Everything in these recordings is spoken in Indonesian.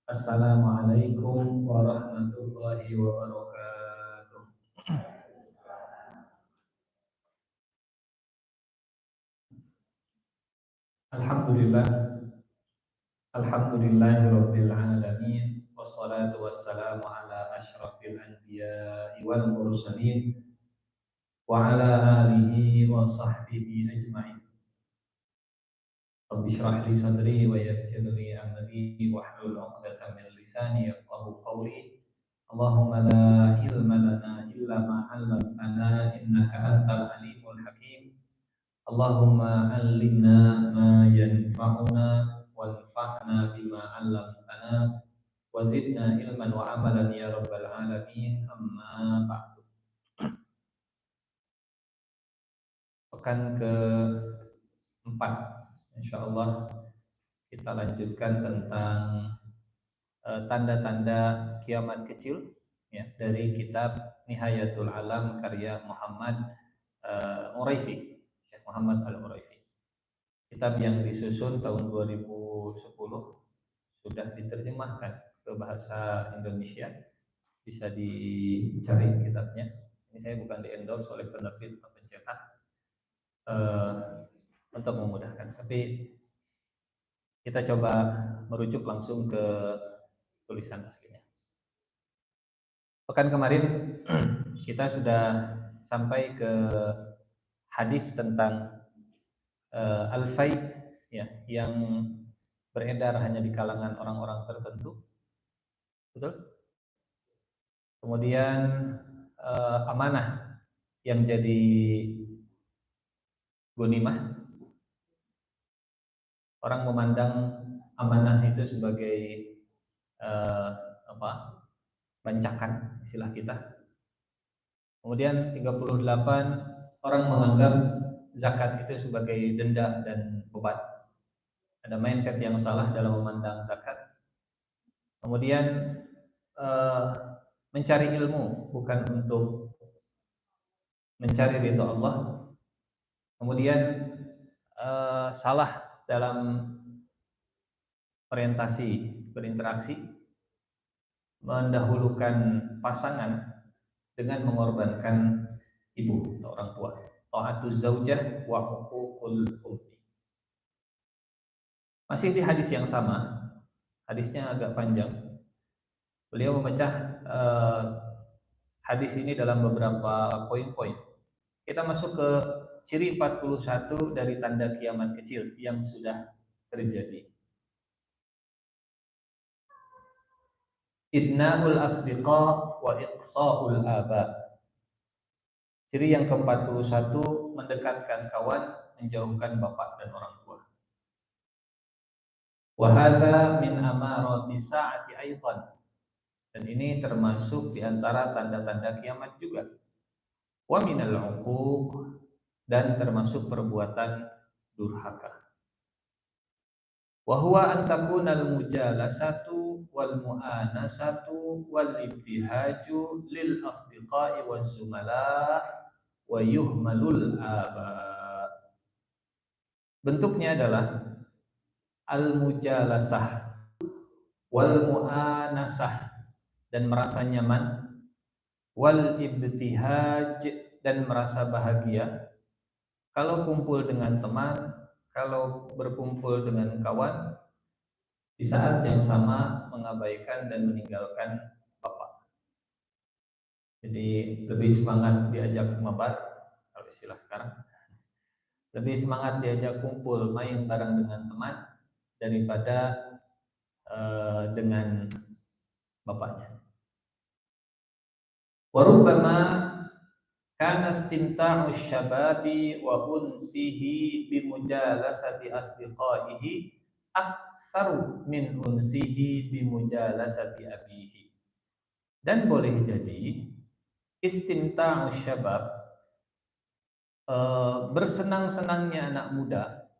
Assalamualaikum warahmatullahi wabarakatuh. Alhamdulillah, alhamdulillahirabbil alamin wassalatu wassalamu ala asyrafil anbiya'i wal mursalin wa ala alihi wa sahbihi ajma'in. Rabbi shrah li sadri wa yassir li amri wahlul 'uqdatam min lisani yafqahu qawli. Allahumma la ilma lana illa ma 'allamtana innaka antal alimul hakim. Allahumma allimna ma yanfa'una wanfa'na bima 'allamtana wa zidna ilman wa amalan ya rabbal alamin. Amma ba'du. Pekan ke-4 insyaallah kita lanjutkan tentang tanda-tanda kiamat kecil ya dari kitab Nihayatul Alam karya Muhammad Uraifi, Syekh Muhammad Al-Uraifi. Kitab yang disusun tahun 2010 sudah diterjemahkan ke bahasa Indonesia. Bisa dicari kitabnya. Ini saya bukan di-endorse oleh penerbit atau pencetak untuk memudahkan. Tapi kita coba merujuk langsung ke tulisan aslinya. Pekan kemarin kita sudah sampai ke hadis tentang al-fai ya, yang beredar hanya di kalangan orang-orang tertentu. Betul? Kemudian amanah yang jadi gonimah. Orang memandang amanah itu sebagai bancakan istilah kita. Kemudian 38 orang menganggap zakat itu sebagai denda dan beban. Ada mindset yang salah dalam memandang zakat. Kemudian mencari ilmu bukan untuk mencari ridho Allah. Kemudian salah dalam orientasi berinteraksi, mendahulukan pasangan dengan mengorbankan ibu atau orang tua. Ta'atuz zaujah wa huququl ummi. Masih di hadis yang sama, hadisnya agak panjang. Beliau memecah hadis ini dalam beberapa poin-poin. Kita masuk ke ciri 41 dari tanda kiamat kecil yang sudah terjadi. Idna'ul asdiqa wa iqsa'ul aba. Ciri yang ke-41 mendekatkan kawan, menjauhkan bapak dan orang tua. Wa hadza min amarati sa'ati aidan. Dan ini termasuk di antara tanda-tanda kiamat juga. Wa minal 'uquq, dan termasuk perbuatan durhaka. Wa huwa an takuna al-mujalasatu wal mu'anasatu wal ibtihaju lil asdiqai waz zumala wa yuhmalul aba. Bentuknya adalah al-mujalasah wal mu'anasah, dan merasa nyaman, wal ibtihaj, dan merasa bahagia kalau kumpul dengan teman, kalau berkumpul dengan kawan, di saat yang sama mengabaikan dan meninggalkan bapak. Jadi lebih semangat diajak mabar, kalau istilah sekarang, lebih semangat diajak kumpul main bareng dengan teman daripada dengan bapaknya. Warubbama kana istimta'u syababi wa unsihi bimujalasati asdiqaihi aktsaru min unsihi bimujalasati abihi. Dan boleh jadi istimta'u syabab, bersenang-senangnya anak muda,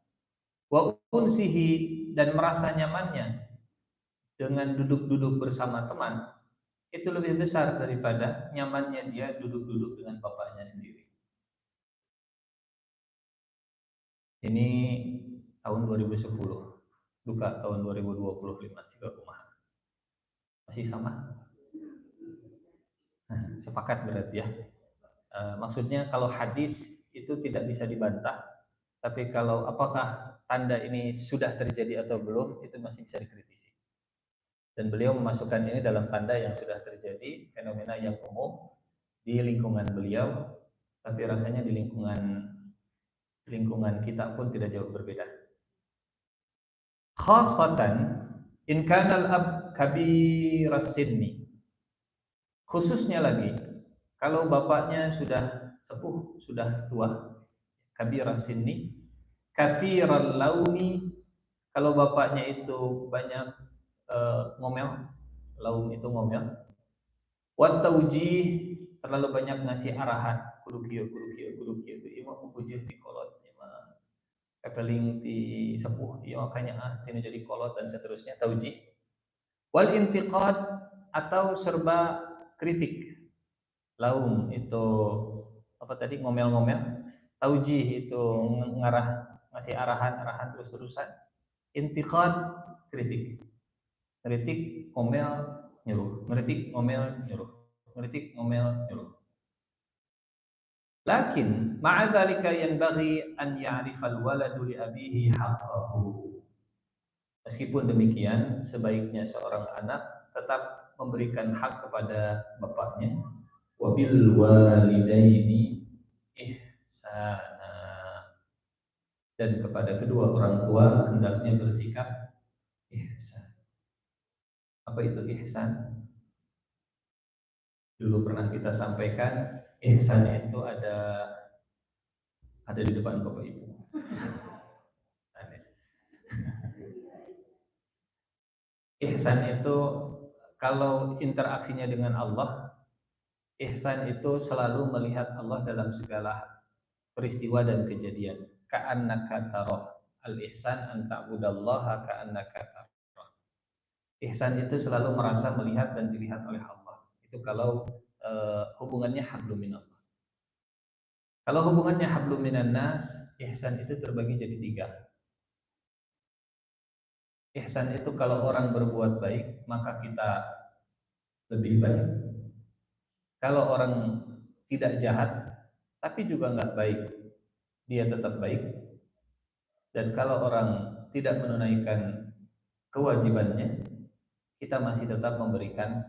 wa unsihi, dan merasa nyamannya dengan duduk-duduk bersama teman, itu lebih besar daripada nyamannya dia duduk-duduk dengan bapaknya sendiri. Ini tahun 2010, duka tahun 2025 juga kumaha. Masih sama? Nah, sepakat berarti ya. Maksudnya kalau hadis itu tidak bisa dibantah, tapi kalau apakah tanda ini sudah terjadi atau belum itu masih bisa dikritisi. Dan beliau memasukkan ini dalam tanda yang sudah terjadi, fenomena yang umum di lingkungan beliau, tapi rasanya di lingkungan kita pun tidak jauh berbeda. Khasatan in kana al-ab kabiras sinni. Khususnya lagi kalau bapaknya sudah sepuh, sudah tua, kabiras sinni, kathiral launi, kalau bapaknya itu banyak ngomel, laum itu ngomel, wat taujih, terlalu banyak ngasih arahan, kudu kieu itu imam bujih di kolot, imam kepeling di sepuh, iya makanya ini jadi kolot dan seterusnya, taujih. Wal intiqad, atau serba kritik. Laum itu apa tadi, ngomel-ngomel. Taujih itu ngasih arahan terus-terusan. Intiqad, kritik. Kritik, ngomel, nyuruh. Kritik, ngomel, nyuruh. Kritik, ngomel, nyuruh. Lakin ma'a dzalika yanbaghi an ya'rifal waladu li abihi haqqahu. Meskipun demikian, sebaiknya seorang anak tetap memberikan hak kepada bapaknya. Wabil walidaini ihsana, dan kepada kedua orang tua hendaknya bersikap ihsan. Apa itu ihsan? Dulu pernah kita sampaikan, ihsan itu ada di depan Bapak Ibu. Ihsan itu kalau interaksinya dengan Allah, ihsan itu selalu melihat Allah dalam segala peristiwa dan kejadian. Ka'annaka tarah. Al-ihsan an ta'budallaha ka'annaka tarah. Ihsan itu selalu merasa melihat dan dilihat oleh Allah. Itu kalau hubungannya hablum minallah. Kalau hubungannya hablum minan nas, ihsan itu terbagi jadi 3. Ihsan itu kalau orang berbuat baik, maka kita lebih baik. Kalau orang tidak jahat, tapi juga nggak baik, dia tetap baik. Dan kalau orang tidak menunaikan kewajibannya, kita masih tetap memberikan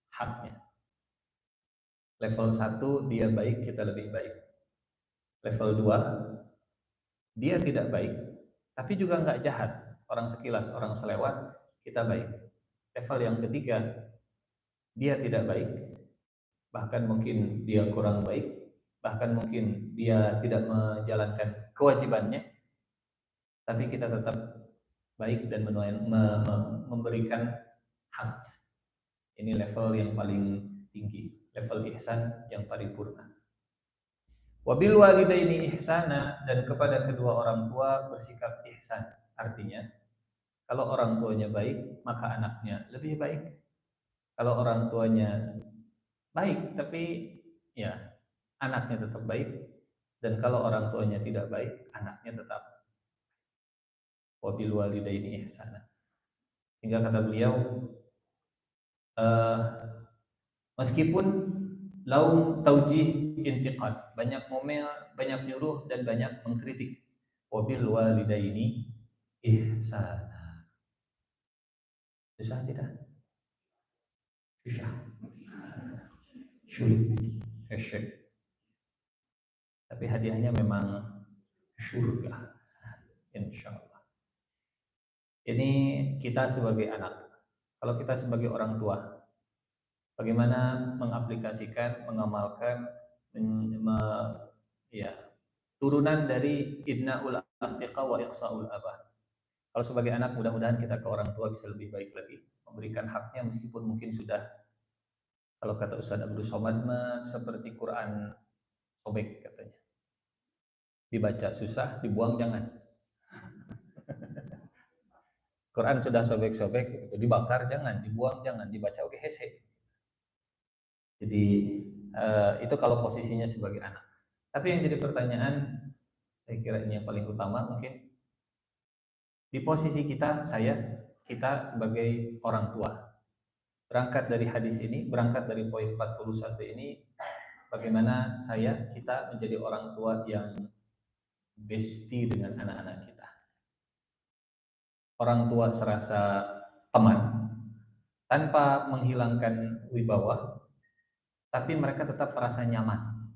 haknya. Level 1 dia baik, kita lebih baik. Level 2 dia tidak baik, tapi juga nggak jahat. Orang sekilas, orang selewat, kita baik. Level yang ketiga, dia tidak baik, bahkan mungkin dia kurang baik, bahkan mungkin dia tidak menjalankan kewajibannya, tapi kita tetap baik dan memberikan haknya. Ini level yang paling tinggi, level ihsan yang paripurna. Wabil walidaini ihsana, dan kepada kedua orang tua bersikap ihsan. Artinya, kalau orang tuanya baik, maka anaknya lebih baik. Kalau orang tuanya baik, tapi ya anaknya tetap baik. Dan kalau orang tuanya tidak baik, anaknya tetap. Wabil walidaini ihsana. Hingga kata beliau, meskipun laum taujih intiqad, banyak ngomel, banyak nyuruh, dan banyak mengkritik. Wabil walidaini ihsana. Susah tidak? Susah. Sulit. Tapi hadiahnya memang surga, insya Allah. Ini kita sebagai anak. Kalau kita sebagai orang tua, bagaimana mengaplikasikan, mengamalkan, turunan dari ibnaul asdiqa wa ikhsaul abah. Kalau sebagai anak, mudah-mudahan kita ke orang tua bisa lebih baik lagi, memberikan haknya meskipun mungkin sudah, kalau kata Ustaz Abdul Somad mah seperti Quran sobek katanya. Dibaca susah, dibuang jangan. Quran sudah sobek-sobek, dibakar jangan, dibuang jangan, dibaca oke hese. Jadi itu kalau posisinya sebagai anak. Tapi yang jadi pertanyaan, saya kira ini yang paling utama mungkin, di posisi kita sebagai orang tua. Berangkat dari hadis ini, berangkat dari poin 41 ini, bagaimana kita menjadi orang tua yang bestie dengan anak-anak kita. Orang tua serasa teman, tanpa menghilangkan wibawa, tapi mereka tetap merasa nyaman.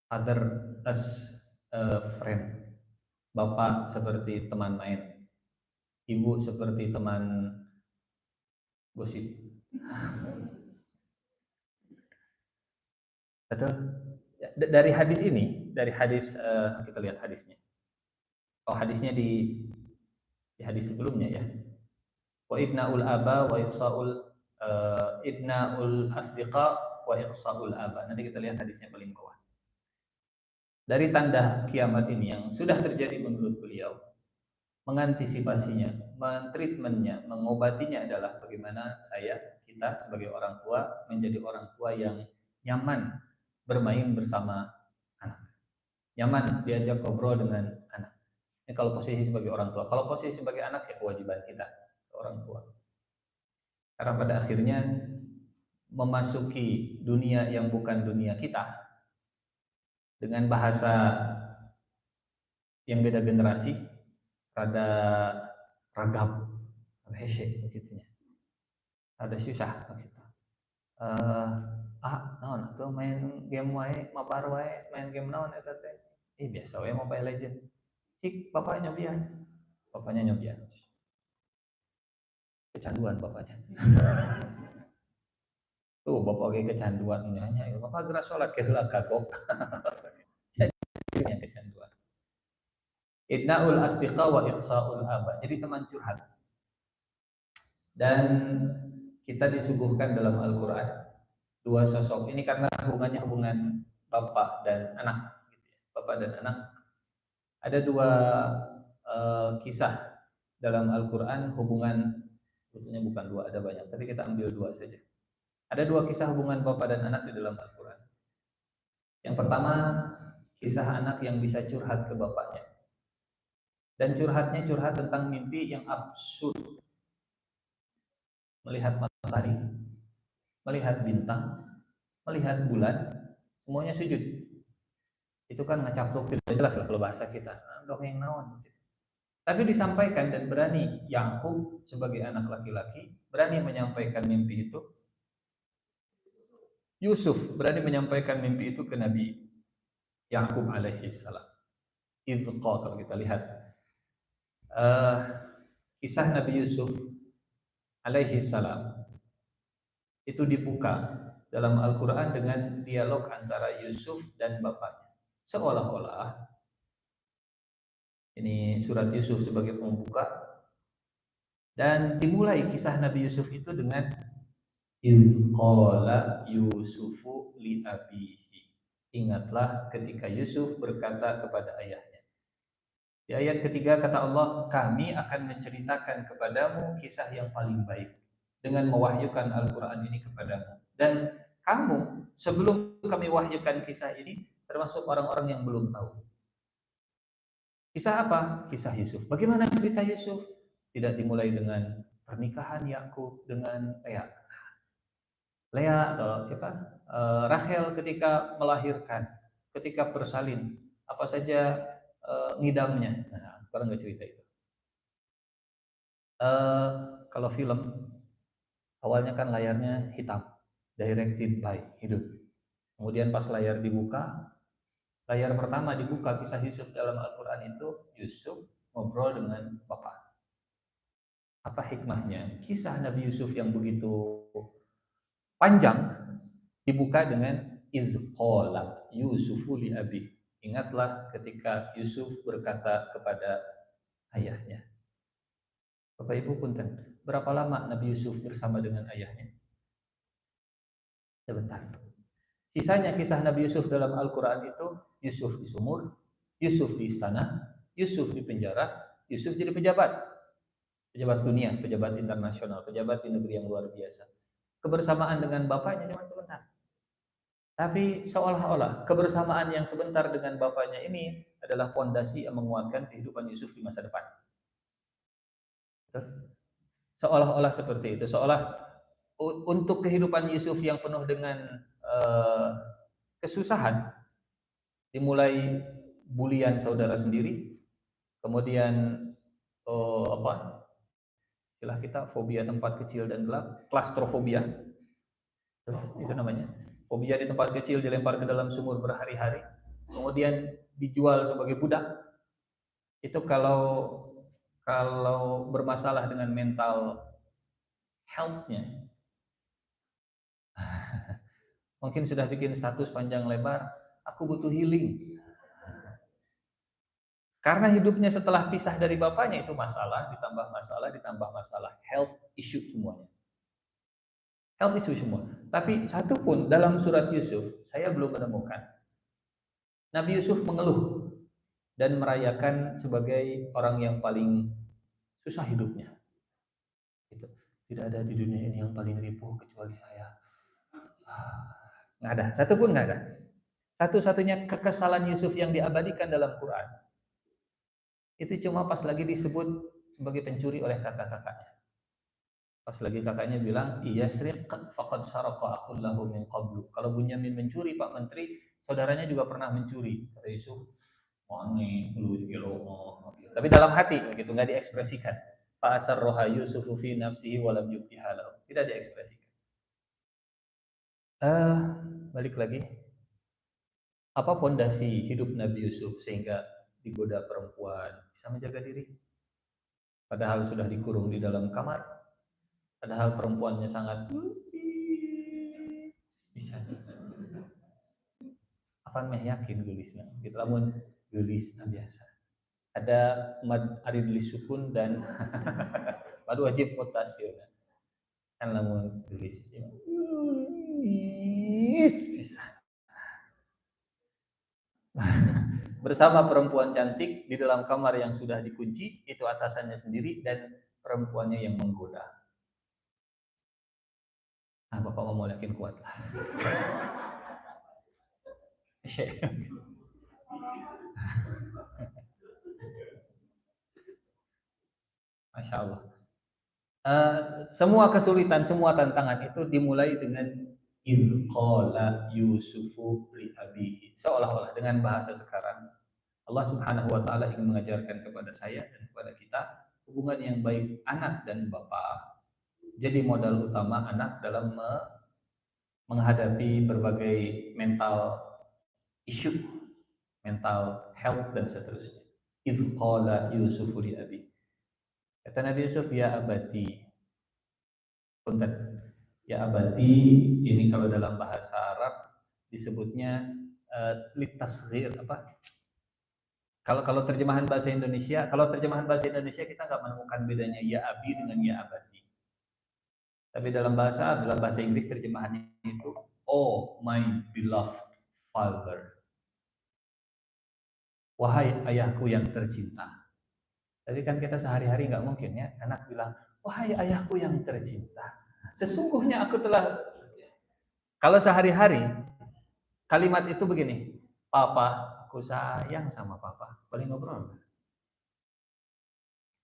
Father as a friend. Bapak seperti teman main, ibu seperti teman gosip. Betul. Dari hadis ini, dari hadis kita lihat hadisnya. Oh, hadisnya di hadis sebelumnya ya. Wa ibnaul aba wa iqsaul ibnaul asdiqa wa iqsaul aba. Nanti kita lihat hadisnya paling bawah. Dari tanda kiamat ini yang sudah terjadi menurut beliau, mengantisipasinya, mentreatmentnya, mengobatinya adalah bagaimana kita sebagai orang tua menjadi orang tua yang nyaman bermain bersama anak, nyaman diajak ngobrol dengan anak. Ini kalau posisi sebagai orang tua. Kalau posisi sebagai anak, ya kewajiban kita orang tua. Karena pada akhirnya memasuki dunia yang bukan dunia kita dengan bahasa yang beda generasi, rada ragam, hese begitunya, rada susah begitu. Naon atuh main game wae, mabar wae, main game naon eta teh? Biasa wae Mobile Legend. Cik bapaknya nyobian. Bapaknya nyobian. Kecanduan bapaknya. Tuh bapak ge kecanduan nyanyi, bapak gerak salat ke heula kagok. Jadi kecanduan. Idnaul asdiqa wa ikhsaul aba. Jadi teman curhat. Dan kita disuguhkan dalam Al-Qur'an dua sosok ini karena hubungannya hubungan bapak dan anak, bapak dan anak. Ada dua kisah dalam Al-Quran hubungan, sebetulnya bukan dua, ada banyak, tapi kita ambil dua saja. Ada dua kisah hubungan bapak dan anak di dalam Al-Quran. Yang pertama, kisah anak yang bisa curhat ke bapaknya. Dan curhatnya curhat tentang mimpi yang absurd. Melihat matahari, melihat bintang, melihat bulan, semuanya sujud. Itu kan ngecaplok, tidak jelas lah kalau bahasa kita. Dongeng naon. Tapi disampaikan dan berani Yakub sebagai anak laki-laki berani menyampaikan mimpi itu. Yusuf berani menyampaikan mimpi itu ke Nabi Yakub alaihi salam. Idqa, kalau kita lihat kisah Nabi Yusuf alaihi salam itu dibuka dalam Al-Quran dengan dialog antara Yusuf dan bapaknya. Seolah-olah ini surat Yusuf sebagai pembuka, dan dimulai kisah Nabi Yusuf itu dengan izqala Yusufu li abihi. Ingatlah ketika Yusuf berkata kepada ayahnya. Di ayat ketiga kata Allah, kami akan menceritakan kepadamu kisah yang paling baik dengan mewahyukan Al-Quran ini kepadamu. Dan kamu sebelum kami wahyukan kisah ini termasuk orang-orang yang belum tahu. Kisah apa? Kisah Yusuf. Bagaimana cerita Yusuf? Tidak dimulai dengan pernikahan Yakub dengan Lea atau siapa? Rachel ketika melahirkan, ketika bersalin, apa saja ngidamnya. Nah, orang nggak cerita itu. Kalau film, awalnya kan layarnya hitam, directed by hidup. Kemudian pas layar dibuka, layar pertama dibuka kisah Yusuf dalam Al-Quran itu, Yusuf ngobrol dengan bapak. Apa hikmahnya? Kisah Nabi Yusuf yang begitu panjang dibuka dengan izqala Yusufu li abi. Ingatlah ketika Yusuf berkata kepada ayahnya. Bapak Ibu punten, berapa lama Nabi Yusuf bersama dengan ayahnya? Sebentar. Sisanya kisah Nabi Yusuf dalam Al-Quran itu, Yusuf di sumur, Yusuf di istana, Yusuf di penjara, Yusuf jadi pejabat dunia, pejabat internasional, pejabat di negeri yang luar biasa. Kebersamaan dengan bapaknya cuma sebentar. Tapi seolah-olah kebersamaan yang sebentar dengan bapaknya ini adalah fondasi yang menguatkan kehidupan Yusuf di masa depan. Seolah-olah seperti itu, seolah untuk kehidupan Yusuf yang penuh dengan eh, kesusahan, dimulai bulian saudara sendiri, kemudian apa istilah kita fobia tempat kecil dan gelap, klastrofobia itu namanya, fobia di tempat kecil, dilempar ke dalam sumur berhari-hari, kemudian dijual sebagai budak. Itu kalau kalau bermasalah dengan mental health-nya, mungkin sudah bikin status panjang lebar, aku butuh healing. Karena hidupnya setelah pisah dari bapaknya itu masalah, ditambah masalah, ditambah masalah, health issue semuanya. Health issue semua. Tapi satu pun dalam surat Yusuf, saya belum menemukan Nabi Yusuf mengeluh dan merayakan sebagai orang yang paling susah hidupnya. Gitu. Tidak ada di dunia ini yang paling ripuh kecuali saya. Nggak ada, satu pun nggak ada. Satu-satunya kekesalan Yusuf yang diabadikan dalam Quran itu cuma pas lagi disebut sebagai pencuri oleh kakak-kakaknya. Pas lagi kakaknya bilang, iya sriq faqad saraqa akhul lahu min qablu. Kalau Bunyamin mencuri, Pak Menteri, saudaranya juga pernah mencuri. Kata Yusuf, wani lu kilo. Tapi dalam hati begitu, nggak diekspresikan. Fa asarroha Yusufu fi nafsihi wa lam yubdiha lahu. Tidak diekspresikan. Balik lagi. Apa pondasi hidup Nabi Yusuf sehingga digoda perempuan, bisa menjaga diri? Padahal sudah dikurung di dalam kamar. Padahal perempuannya sangat bisa. Apa meh yakin gelisnya? Gitu lamun gelis biasa. Ada mad ari gelis sukun dan mad wajib mutasiun. Kan lamun gelis bisa. Bersama perempuan cantik di dalam kamar yang sudah dikunci, itu atasannya sendiri dan perempuannya yang menggoda. Nah, Bapak mau yakin kuat lah. Masya Allah. Semua kesulitan, semua tantangan itu dimulai dengan qala Yusufu li abihi. Seolah-olah dengan bahasa sekarang Allah Subhanahu wa taala ingin mengajarkan kepada saya dan kepada kita hubungan yang baik anak dan bapak. Jadi modal utama anak dalam menghadapi berbagai mental issue, mental health dan seterusnya. Qala Yusufu li abihi. Kata Nabi Yusuf, ya abati. Punten. Ya abati, ini kalau dalam bahasa Arab disebutnya litasghir apa? Kalau terjemahan bahasa Indonesia, kita nggak menemukan bedanya ya abi dengan ya abati. Tapi dalam bahasa Inggris terjemahannya itu oh my beloved father. Wahai ayahku yang tercinta. Tapi kan kita sehari-hari nggak mungkin ya, anak bilang, wahai ayahku yang tercinta. Sesungguhnya aku telah, kalau sehari-hari kalimat itu begini, papa, aku sayang sama papa. Boleh ngobrol?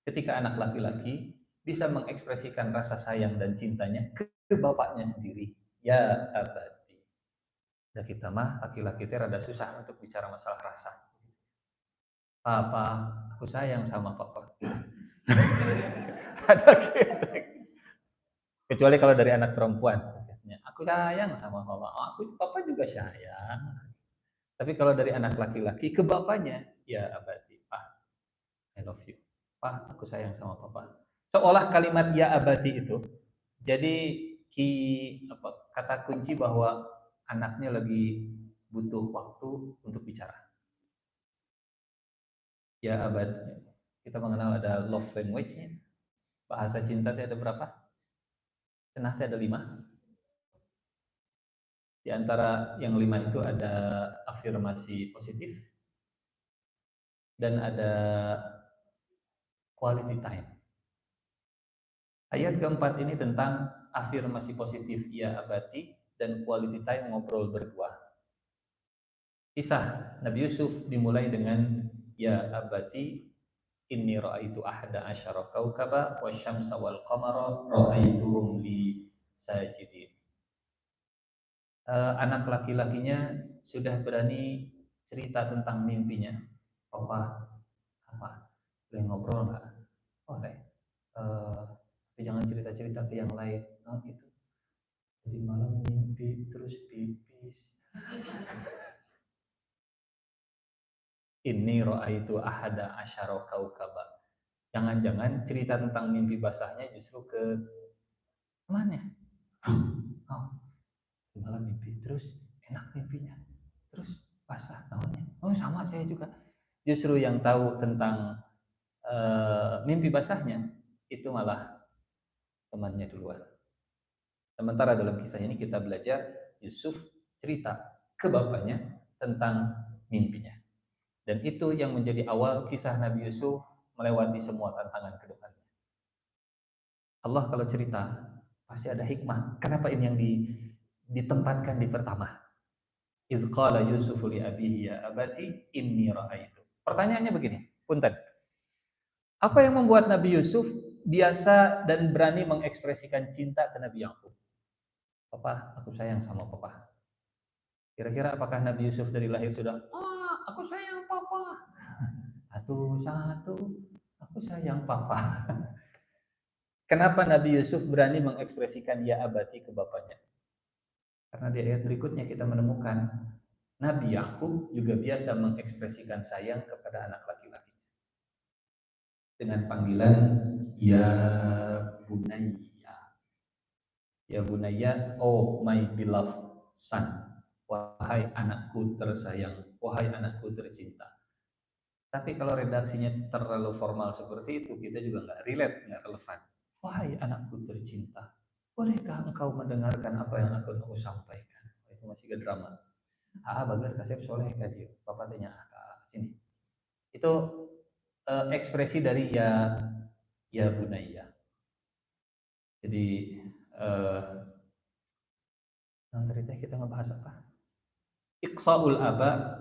Ketika anak laki-laki bisa mengekspresikan rasa sayang dan cintanya ke bapaknya sendiri, ya abadi. Dan kita mah laki-laki itu rada susah untuk bicara masalah rasa. Papa, aku sayang sama papa. Ada gitu. Kecuali kalau dari anak perempuan, aku sayang sama papa. Papa juga sayang. Tapi kalau dari anak laki-laki ke bapaknya, ya abadi, Pak, I love you. Pak, aku sayang sama papa. Seolah kalimat ya abadi itu jadi kata kunci bahwa anaknya lagi butuh waktu untuk bicara. Ya abadi. Kita mengenal ada love language-nya. Bahasa cinta itu ada berapa? Cenah ada 5. Di antara yang 5 itu ada afirmasi positif dan ada quality time. Ayat keempat ini tentang afirmasi positif ya abadi dan quality time ngobrol berdua. Kisah Nabi Yusuf dimulai dengan ya abadi inni ra'aitu ahada asyara kaukaba wasyamsa wal qamara ra'aituhum li sajidin. Anak laki-lakinya sudah berani cerita tentang mimpinya. Papa, apa? Boleh ngobrol nggak? Boleh. Tapi jangan cerita-cerita ke yang lain. Oh gitu. Jadi malam mimpi terus pipis. Inni ra'aitu ahada asyara kaukaba. Jangan-jangan cerita tentang mimpi basahnya justru ke temannya. Oh, malam mimpi terus enak mimpinya. Terus basah namanya. Oh sama saya juga. Justru yang tahu tentang mimpi basahnya itu malah temannya duluan. Sementara dalam kisah ini kita belajar Yusuf cerita ke bapaknya tentang mimpinya. Dan itu yang menjadi awal kisah Nabi Yusuf melewati semua tantangan ke depannya. Allah kalau cerita pasti ada hikmah. Kenapa ini yang ditempatkan di pertama? Iz qala Yusuf li abihi ya abati inni ra'aitu. Pertanyaannya begini, punten. Apa yang membuat Nabi Yusuf biasa dan berani mengekspresikan cinta ke Nabi Yakub? Papa, aku sayang sama papa. Kira-kira apakah Nabi Yusuf dari lahir sudah, aku sayang papa. Satu, aku sayang papa. Kenapa Nabi Yusuf berani mengekspresikan ya abati ke bapaknya? Karena di ayat berikutnya kita menemukan Nabi Yakub juga biasa mengekspresikan sayang kepada anak laki-laki dengan panggilan ya bunayya. Ya bunayya, oh my beloved son. Wahai anakku tersayang, wahai anakku tercinta. Tapi kalau redaksinya terlalu formal seperti itu, kita juga nggak relate, nggak relevan. Wahai anakku tercinta, bolehkah engkau mendengarkan apa yang akan aku sampaikan? Itu masih ke drama. Bagar kasep soleh kaji. Bapak tanya sini. Itu ekspresi dari ya bunaya. Jadi nanti kita ngebahas apa? Iqsaul aba,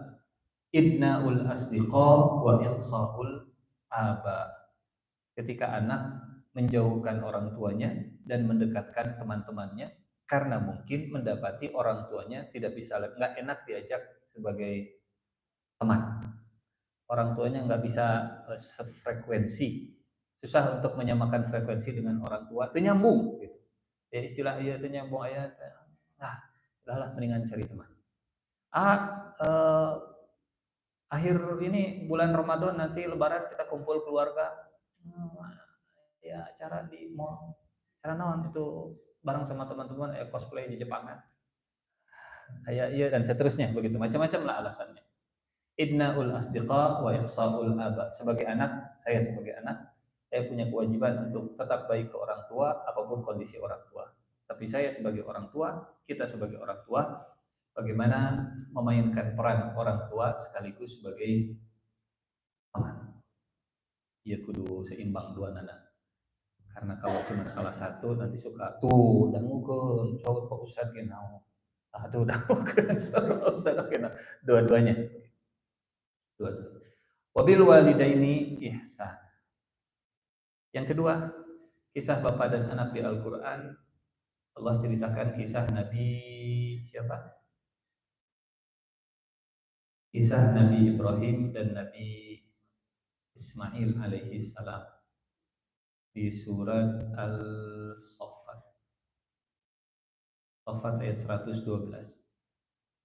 ibnaul asdiqa, wa iqsaul aba. Ketika anak menjauhkan orang tuanya dan mendekatkan teman-temannya karena mungkin mendapati orang tuanya tidak bisa, nggak enak diajak sebagai teman. Orang tuanya nggak bisa sefrekuensi, susah untuk menyamakan frekuensi dengan orang tua, itu nyambung gitu. Ya istilah itu nyambung ayat. Nah, udahlah mendingan cari teman. Akhir ini bulan Ramadan nanti Lebaran kita kumpul keluarga. Ya acara di mall, acara naon itu bareng sama teman-teman cosplay di Jepangan. Iya dan seterusnya begitu, macam-macam lah alasannya. Idnaul asdiqa wa ihsaul aba. Sebagai anak, saya punya kewajiban untuk tetap baik ke orang tua apapun kondisi orang tua. Tapi saya sebagai orang tua, kita sebagai orang tua, bagaimana memainkan peran orang tua sekaligus sebagai teman. Ia kudu seimbang dua nana. Karena kalau cuma salah satu nanti suka tuh dan mungkin saud Pak Ustad genau. Tuh dan mungkin saud Ustad genau. Dua-duanya. Wabil walidaini ihsan. Yang kedua, kisah bapak dan anak di Al-Qur'an. Allah ceritakan kisah Nabi siapa? Kisah Nabi Ibrahim dan Nabi Ismail alaihi salam di surat Al-Saffat. Saffat ayat 112.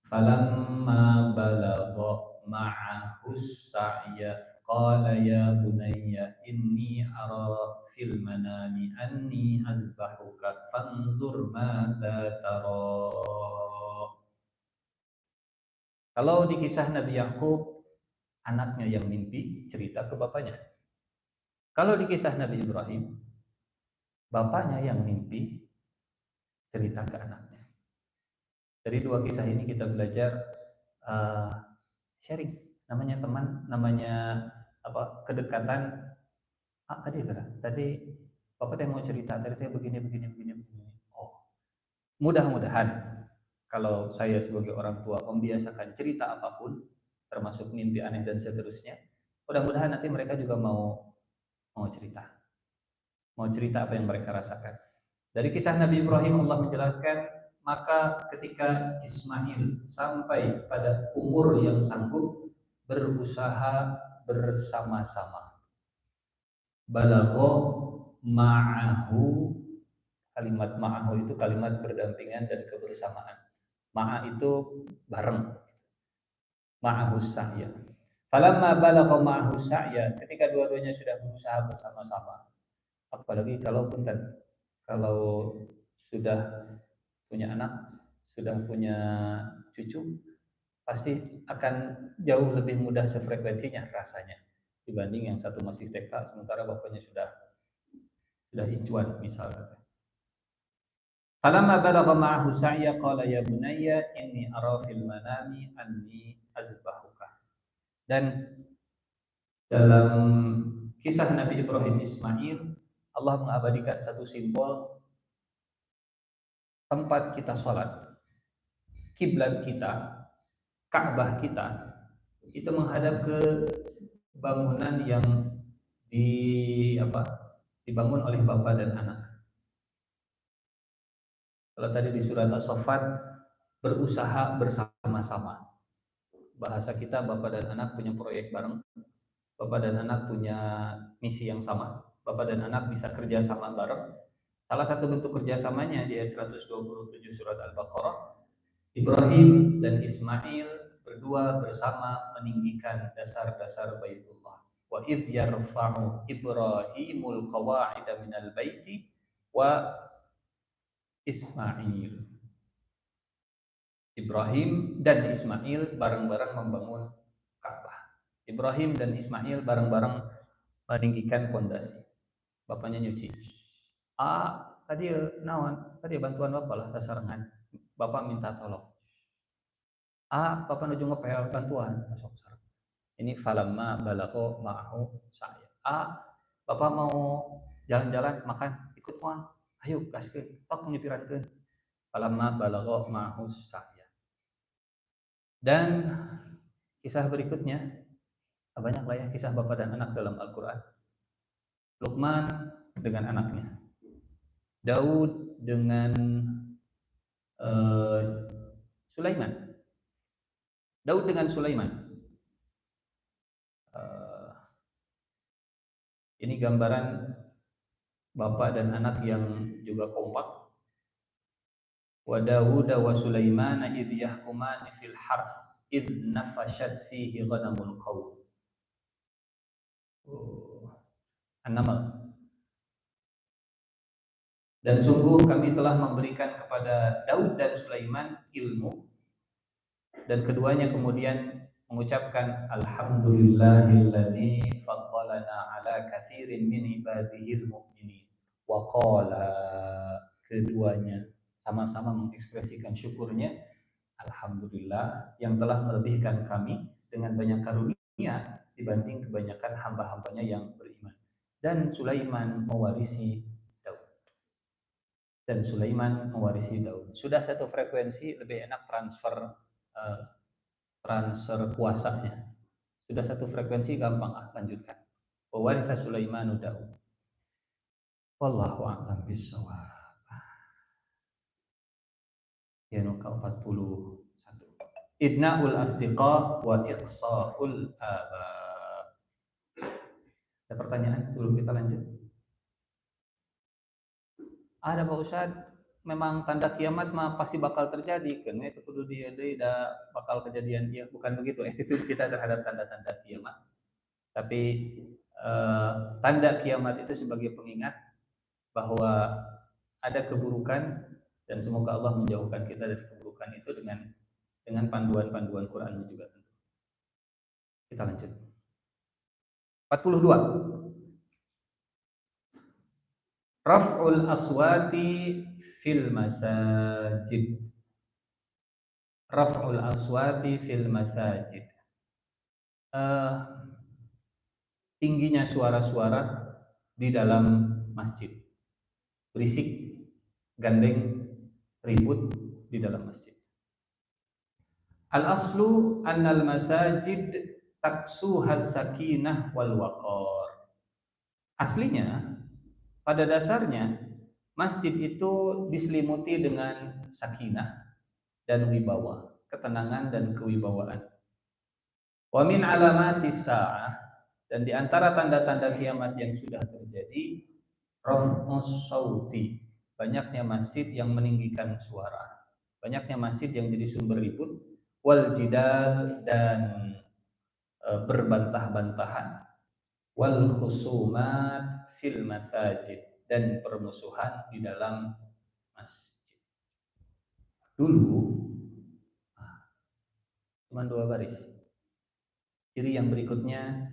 Falamma balagha ma'ahus sa'ya qala ya bunayya inni ara fil manami anni azbahuka fanzur madza tara. Kalau di kisah Nabi Yakub, anaknya yang mimpi cerita ke bapaknya. Kalau di kisah Nabi Ibrahim, bapaknya yang mimpi cerita ke anaknya. Dari dua kisah ini kita belajar sharing, namanya teman, namanya apa, kedekatan. Tadi bapak teh mau cerita, tadi teh begini. Oh, mudah-mudahan kalau saya sebagai orang tua membiasakan cerita apapun, termasuk mimpi aneh dan seterusnya, mudah-mudahan nanti mereka juga mau mau cerita. Mau cerita apa yang mereka rasakan. Dari kisah Nabi Ibrahim Allah menjelaskan, maka ketika Ismail sampai pada umur yang sanggup berusaha bersama-sama. Balagho ma'ahu, kalimat ma'ahu itu kalimat berdampingan dan kebersamaan. Ma'a itu bareng. Ma'ahu sa'ya. Falamma balagha ma'ahu sa'ya, ketika dua-duanya sudah berusaha bersama-sama. Apalagi kalau sudah punya anak, sudah punya cucu, pasti akan jauh lebih mudah sefrekuensinya rasanya dibanding yang satu masih TK sementara bapaknya sudah hijwan misalnya. Falamma balagha ma'ahu sa'ya qala ya bunayya inni ara fil manami anni azbahuka. Dan dalam kisah Nabi Ibrahim Ismail, Allah mengabadikan satu simbol tempat kita sholat, kiblat kita, Ka'bah kita itu menghadap ke bangunan yang dibangun oleh bapak dan anak. Kalau tadi di surat As-Saffat berusaha bersama-sama. Bahasa kita bapak dan anak punya proyek bareng. Bapak dan anak punya misi yang sama. Bapak dan anak bisa kerja sama bareng. Salah satu bentuk kerjasamanya di ayat 127 surat Al-Baqarah, Ibrahim dan Ismail berdua bersama meninggikan dasar-dasar Baitullah. Wa idh yarfa'u Ibrahimul qawa'ida minal baiti wa Ismail. Ibrahim dan Ismail bareng-bareng membangun Ka'bah. Ibrahim dan Ismail bareng-bareng meninggikan pondasi. Bapaknya nyuci. Tadi naon? Tadi bantuan bapak lah sasarangan. Bapak minta tolong. Bapak nuju ngepel bantuan masuk sarang. Ini falamma balagho ma'ahu sa'ya. Bapak mau jalan-jalan makan ikut moal. Ayo gaskeun, tok nyupirakeun. Falamma balagho ma'ahu sa'ya. Dan kisah berikutnya banyak lah ya kisah bapak dan anak dalam Al-Qur'an. Luqman dengan anaknya. Daud dengan Sulaiman. Daud dengan Sulaiman. Ini gambaran bapak dan anak yang juga kompak. Wa Dawud wa Sulaiman idh yahkumani fil harth idh nafashat fihi ghanamul qaum. An-Naml. Dan sungguh kami telah memberikan kepada Daud dan Sulaiman ilmu, dan keduanya kemudian mengucapkan alhamdulillahilladzi faddalana ala katsirin min ibadihil mu'minin. Wa qala, keduanya sama-sama mengekspresikan syukurnya, alhamdulillah yang telah melebihkan kami dengan banyak karunia dibanding kebanyakan hamba-hambanya yang beriman. Dan Sulaiman mewarisi Daud. Sudah satu frekuensi, lebih enak transfer kuasanya. Sudah satu frekuensi, gampang lanjutkan. Wawarisa Sulaimanu Daud. Wallahu a'lam bishawab. Ya nuka 41. Idna'ul asdiqa wa iqsa'ul aba. Ada pertanyaan sebelum kita lanjut? Ada Pak Ustadz, memang tanda kiamat mah pasti bakal terjadi, karena itu kudu dia bakal kejadian dia, bukan begitu attitude kita terhadap tanda-tanda kiamat. Tapi tanda kiamat itu sebagai pengingat bahwa ada keburukan, dan semoga Allah menjauhkan kita dari keburukan itu dengan panduan-panduan Quran juga tentu. Kita lanjut. 42. Raf'ul aswati fil masajid. Raf'ul aswati fil masajid. Tingginya suara-suara di dalam masjid. Berisik, gandeng, ribut di dalam masjid. Al-aslu annal masajid taksuhas sakinah wal waqar. Aslinya, pada dasarnya, masjid itu diselimuti dengan sakinah dan wibawa, ketenangan dan kewibawaan. Wa min alamatis sa'ah, dan di antara tanda-tanda kiamat yang sudah terjadi, raf'us sauti, banyaknya masjid yang meninggikan suara, banyaknya masjid yang jadi sumber ribut, wal jidal, dan berbantah-bantahan, wal khusumat fil masajid, dan permusuhan di dalam masjid. Dulu cuma 2 baris. Ciri yang berikutnya,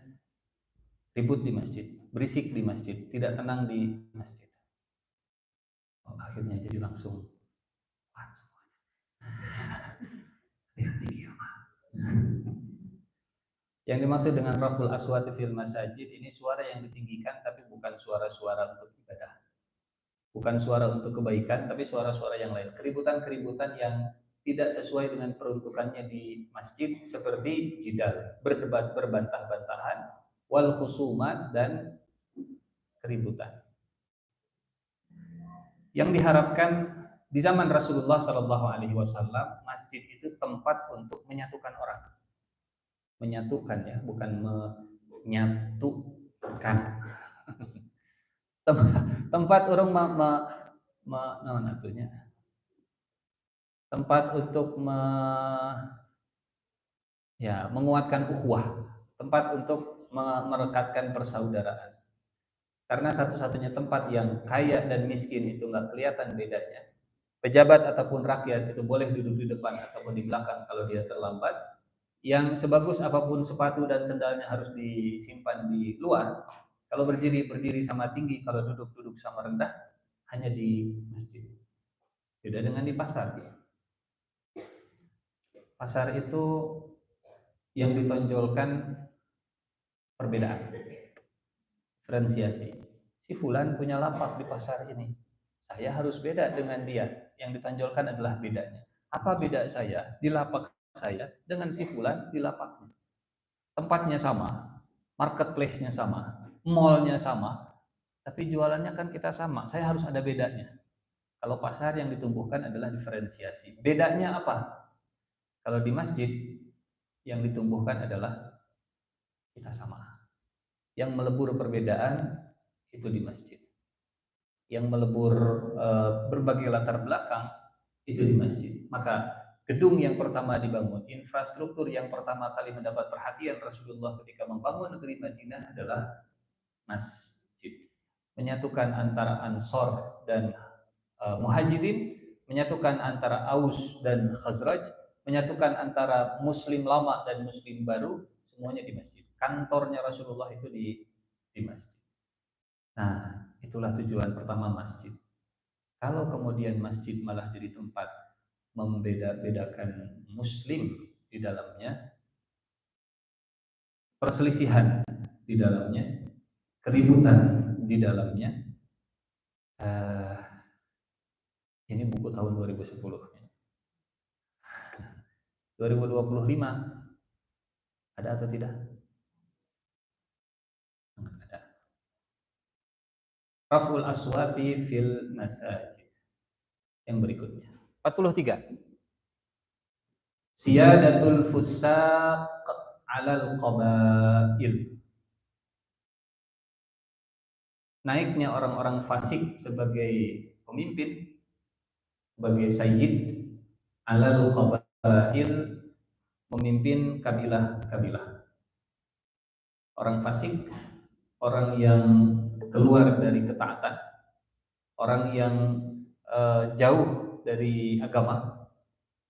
ribut di masjid, berisik di masjid, tidak tenang di masjid. Akhirnya jadi langsung yang dimaksud dengan raful aswati fil masajid ini suara yang ditinggikan, tapi bukan suara-suara untuk ibadah, bukan suara untuk kebaikan, tapi suara-suara yang lain, keributan-keributan yang tidak sesuai dengan peruntukannya di masjid, seperti jidal, berdebat, berbantah-bantahan, wal khusumat, dan keributan. Yang diharapkan di zaman Rasulullah Shallallahu Alaihi Wasallam, masjid itu tempat untuk menyatukan orang, menyatukan ya, bukan menyatukan. Tempat orang tempat untuk menguatkan ukhuwah, tempat untuk merekatkan persaudaraan. Karena satu-satunya tempat yang kaya dan miskin itu nggak kelihatan bedanya. Pejabat ataupun rakyat itu boleh duduk di depan ataupun di belakang kalau dia terlambat. Yang sebagus apapun sepatu dan sendalnya harus disimpan di luar. Kalau berdiri sama tinggi, kalau duduk sama rendah, hanya di masjid. Beda dengan di pasar. Pasar itu yang ditonjolkan perbedaan, diferensiasi. Si fulan punya lapak di pasar ini, saya harus beda dengan dia. Yang ditonjolkan adalah bedanya. Apa beda saya di lapak saya dengan si fulan di lapaknya? Tempatnya sama, marketplace-nya sama, mall-nya sama, tapi jualannya kan kita sama. Saya harus ada bedanya. Kalau pasar yang ditumbuhkan adalah diferensiasi. Bedanya apa? Kalau di masjid yang ditumbuhkan adalah kita sama. Yang melebur perbedaan itu di masjid. Yang melebur berbagai latar belakang itu di masjid. Maka gedung yang pertama dibangun, infrastruktur yang pertama kali mendapat perhatian Rasulullah ketika membangun negeri Madinah adalah masjid. Menyatukan antara Ansor dan Muhajirin, menyatukan antara Aus dan Khazraj, menyatukan antara Muslim lama dan Muslim baru, semuanya di masjid. Kantornya Rasulullah itu di masjid. Nah, itulah tujuan pertama masjid. Kalau kemudian masjid malah jadi tempat membeda-bedakan Muslim di dalamnya, perselisihan di dalamnya, keributan di dalamnya, ini buku tahun 2010. 2025 ada atau tidak? Ada. Raful aswati fil masajid. Yang berikutnya 43. Siyadatul fusaq 'alal qabail. Naiknya orang-orang fasik sebagai pemimpin, sebagai sayyid, 'alal qabail, memimpin kabilah-kabilah. Orang fasik, orang yang keluar dari ketaatan, orang yang jauh dari agama,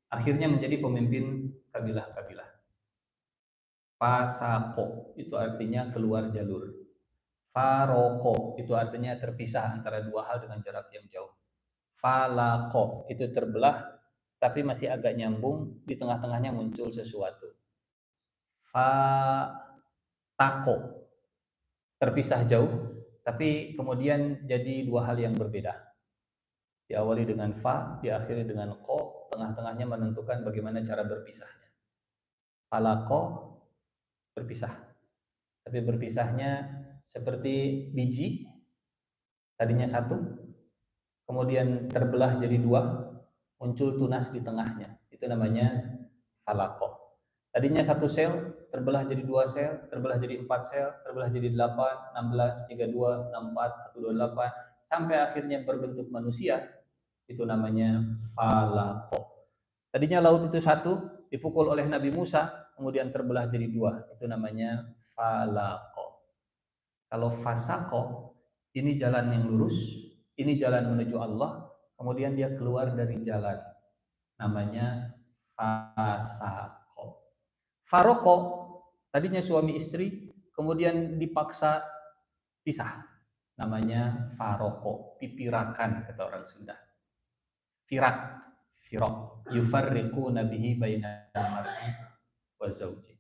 akhirnya menjadi pemimpin kabilah-kabilah. Fasako itu artinya keluar jalur. Faroko itu artinya terpisah antara dua hal dengan jarak yang jauh. Falako itu terbelah tapi masih agak nyambung, di tengah-tengahnya muncul sesuatu. Fatako terpisah jauh tapi kemudian jadi dua hal yang berbeda. Diawali dengan fa, diakhiri dengan ko, tengah-tengahnya menentukan bagaimana cara berpisahnya. Falako berpisah, tapi berpisahnya seperti biji, tadinya satu, kemudian terbelah jadi dua, muncul tunas di tengahnya. Itu namanya falaqah. Tadinya satu sel, terbelah jadi dua sel, terbelah jadi 4 sel, terbelah jadi 8, 16, 32, 64, 128, sampai akhirnya berbentuk manusia. Itu namanya falaqah. Tadinya laut itu satu, dipukul oleh Nabi Musa, kemudian terbelah jadi dua. Itu namanya falaqah. Kalau fasaqah, ini jalan yang lurus, ini jalan menuju Allah, kemudian dia keluar dari jalan. Namanya fasaqah. Faroko, tadinya suami istri, kemudian dipaksa pisah. Namanya faroko, pipirakan kata orang Sunda. Firak, firok, yufarriquna bihi bainal mar'i wa zawji.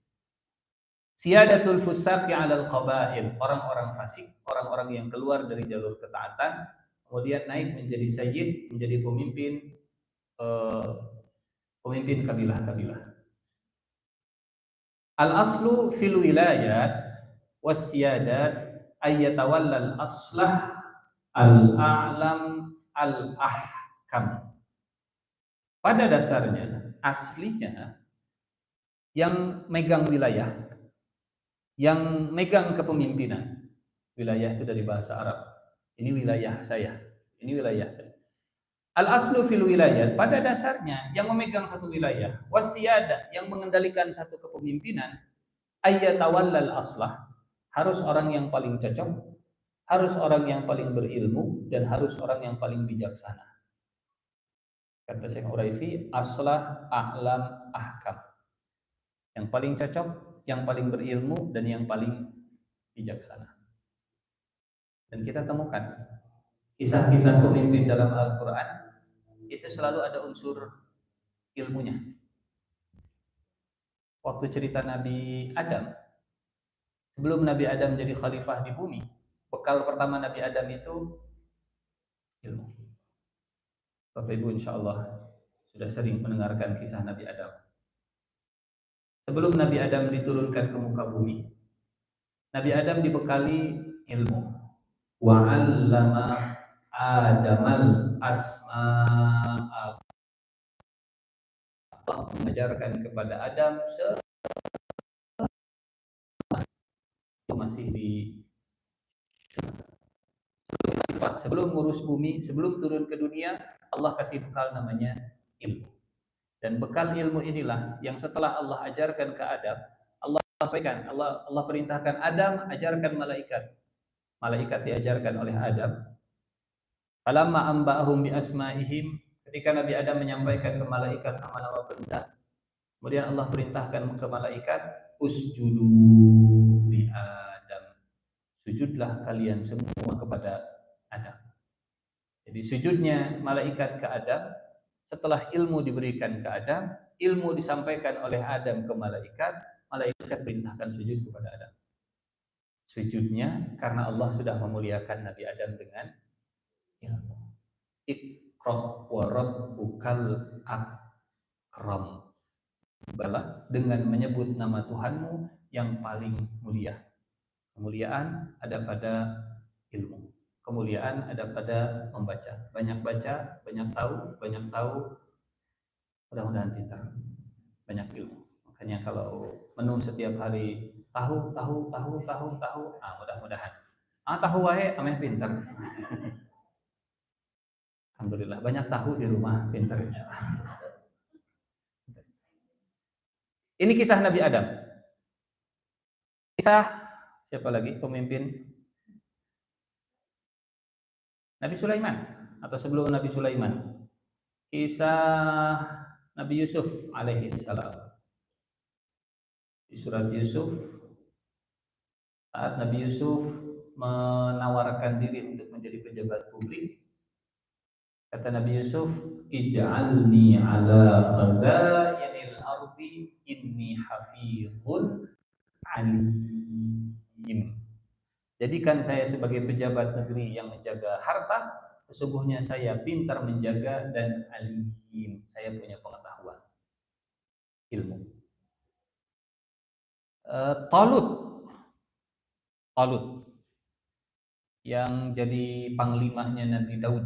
Siyadatul fusaqi 'alal qabail, orang-orang fasik, orang-orang yang keluar dari jalur ketaatan, kemudian naik menjadi sayyid, menjadi eh, pemimpin kabilah-kabilah. Al-aslu fil wilayat wasiyadat ayyatawallal aslah al-a'lam al-ahkam. Pada dasarnya, aslinya yang megang wilayah, yang megang kepemimpinan. Wilayah itu dari bahasa Arab. Ini wilayah saya, ini wilayah saya. Al-aslu fil wilayat, pada dasarnya yang memegang satu wilayah, wasiyada yang mengendalikan satu kepemimpinan, ayyatawallal aslah, harus orang yang paling cocok, harus orang yang paling berilmu, dan harus orang yang paling bijaksana. Kata Syekh Uraifi, aslah a'lam ahkam. Yang paling cocok, yang paling berilmu, dan yang paling bijaksana. Dan kita temukan kisah-kisah pemimpin dalam Al-Quran itu selalu ada unsur ilmunya. Waktu cerita Nabi Adam, sebelum Nabi Adam jadi khalifah di bumi, bekal pertama Nabi Adam itu ilmu. Bapak Ibu insya Allah sudah sering mendengarkan kisah Nabi Adam. Sebelum Nabi Adam diturunkan ke muka bumi, Nabi Adam dibekali ilmu. Wa 'allama Adamal asma'a, Allah mengajarkan kepada Adam masih di sebelum ngurus bumi, sebelum turun ke dunia, Allah kasih bekal namanya ilmu. Dan bekal ilmu inilah yang setelah Allah ajarkan ke Adam, Allah sampaikan, Allah perintahkan Adam ajarkan malaikat. Malaikat diajarkan oleh Adam. Falamma amba'ahum bi asma'ihim, ketika Nabi Adam menyampaikan ke malaikat nama-nama benda, kemudian Allah perintahkan ke malaikat, usjudu li Adam. Sujudlah kalian semua kepada Adam. Jadi sujudnya malaikat ke Adam, setelah ilmu diberikan ke Adam, ilmu disampaikan oleh Adam ke malaikat, malaikat perintahkan sujud kepada Adam. Sujudnya karena Allah sudah memuliakan Nabi Adam dengan ilmu. Iqra wa rabbukal akram. Balah dengan menyebut nama Tuhanmu yang paling mulia. Kemuliaan ada pada ilmu. Kemuliaan ada pada membaca. Banyak baca, banyak tahu, mudah-mudahan pintar. Banyak ilmu. Makanya kalau menu setiap hari tahu, mudah-mudahan. Tahu wae ameh pintar. Alhamdulillah banyak tahu di rumah, pintar insyaallah. Ini kisah Nabi Adam. Kisah siapa lagi pemimpin? Nabi Sulaiman atau sebelum Nabi Sulaiman. Kisah Nabi Yusuf alaihi salam. Di surat Yusuf, saat Nabi Yusuf menawarkan diri untuk menjadi pejabat publik, kata Nabi Yusuf, ij'alni ala khazainil ardi inni hafizun alim. Jadikan saya sebagai pejabat negeri yang menjaga harta, sesungguhnya saya pintar menjaga dan alim. Saya punya pengetahuan, ilmu. Talut. yang jadi panglimanya Nabi Daud.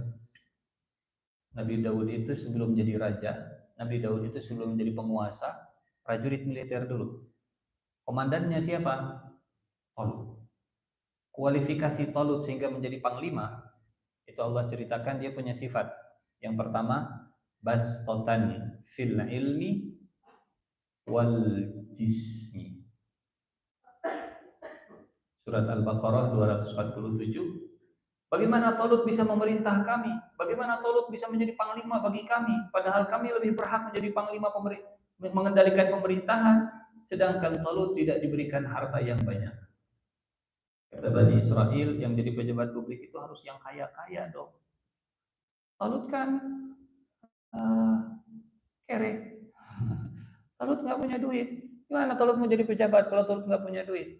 Nabi Daud itu sebelum jadi raja, Nabi Daud itu sebelum jadi penguasa, prajurit militer dulu. Komandannya siapa? Talut. Kualifikasi Talut sehingga menjadi panglima, itu Allah ceritakan dia punya sifat. Yang pertama, bastotan fil ilmi wal jismi. Surat Al-Baqarah 247. Bagaimana Talut bisa memerintah kami? Bagaimana Talut bisa menjadi panglima bagi kami? Padahal kami lebih berhak menjadi panglima mengendalikan pemerintahan, sedangkan Talut tidak diberikan harta yang banyak. Kata Bani Israel, yang jadi pejabat publik itu harus yang kaya-kaya dong. Talut kan kere. Talut nggak punya duit. Gimana Talut mau jadi pejabat kalau Talut nggak punya duit?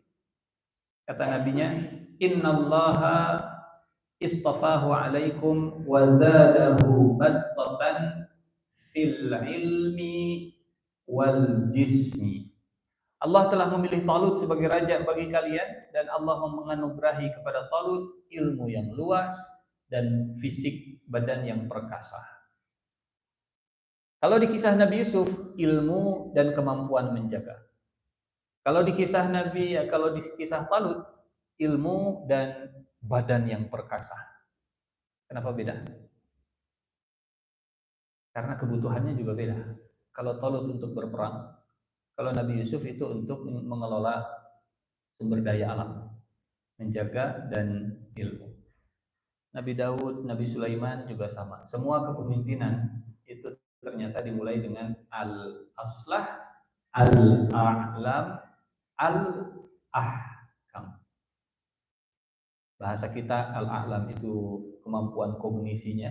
Kata nabinya, Innallaha istafahu alaikum wa zadahu bastatan fil ilmi wal jismi. Allah telah memilih Talut sebagai raja bagi kalian dan Allah menganugerahi kepada Talut ilmu yang luas dan fisik badan yang perkasa. Kalau di kisah Nabi Yusuf, ilmu dan kemampuan menjaga. Kalau di kisah Talut, ilmu dan badan yang perkasa. Kenapa beda? Karena kebutuhannya juga beda. Kalau Talut untuk berperang, kalau Nabi Yusuf itu untuk mengelola sumber daya alam, menjaga dan ilmu. Nabi Daud, Nabi Sulaiman juga sama. Semua kepemimpinan itu ternyata dimulai dengan al-aslah, al-a'lam, al-ahkam. Bahasa kita al-a'lam itu kemampuan kognisinya,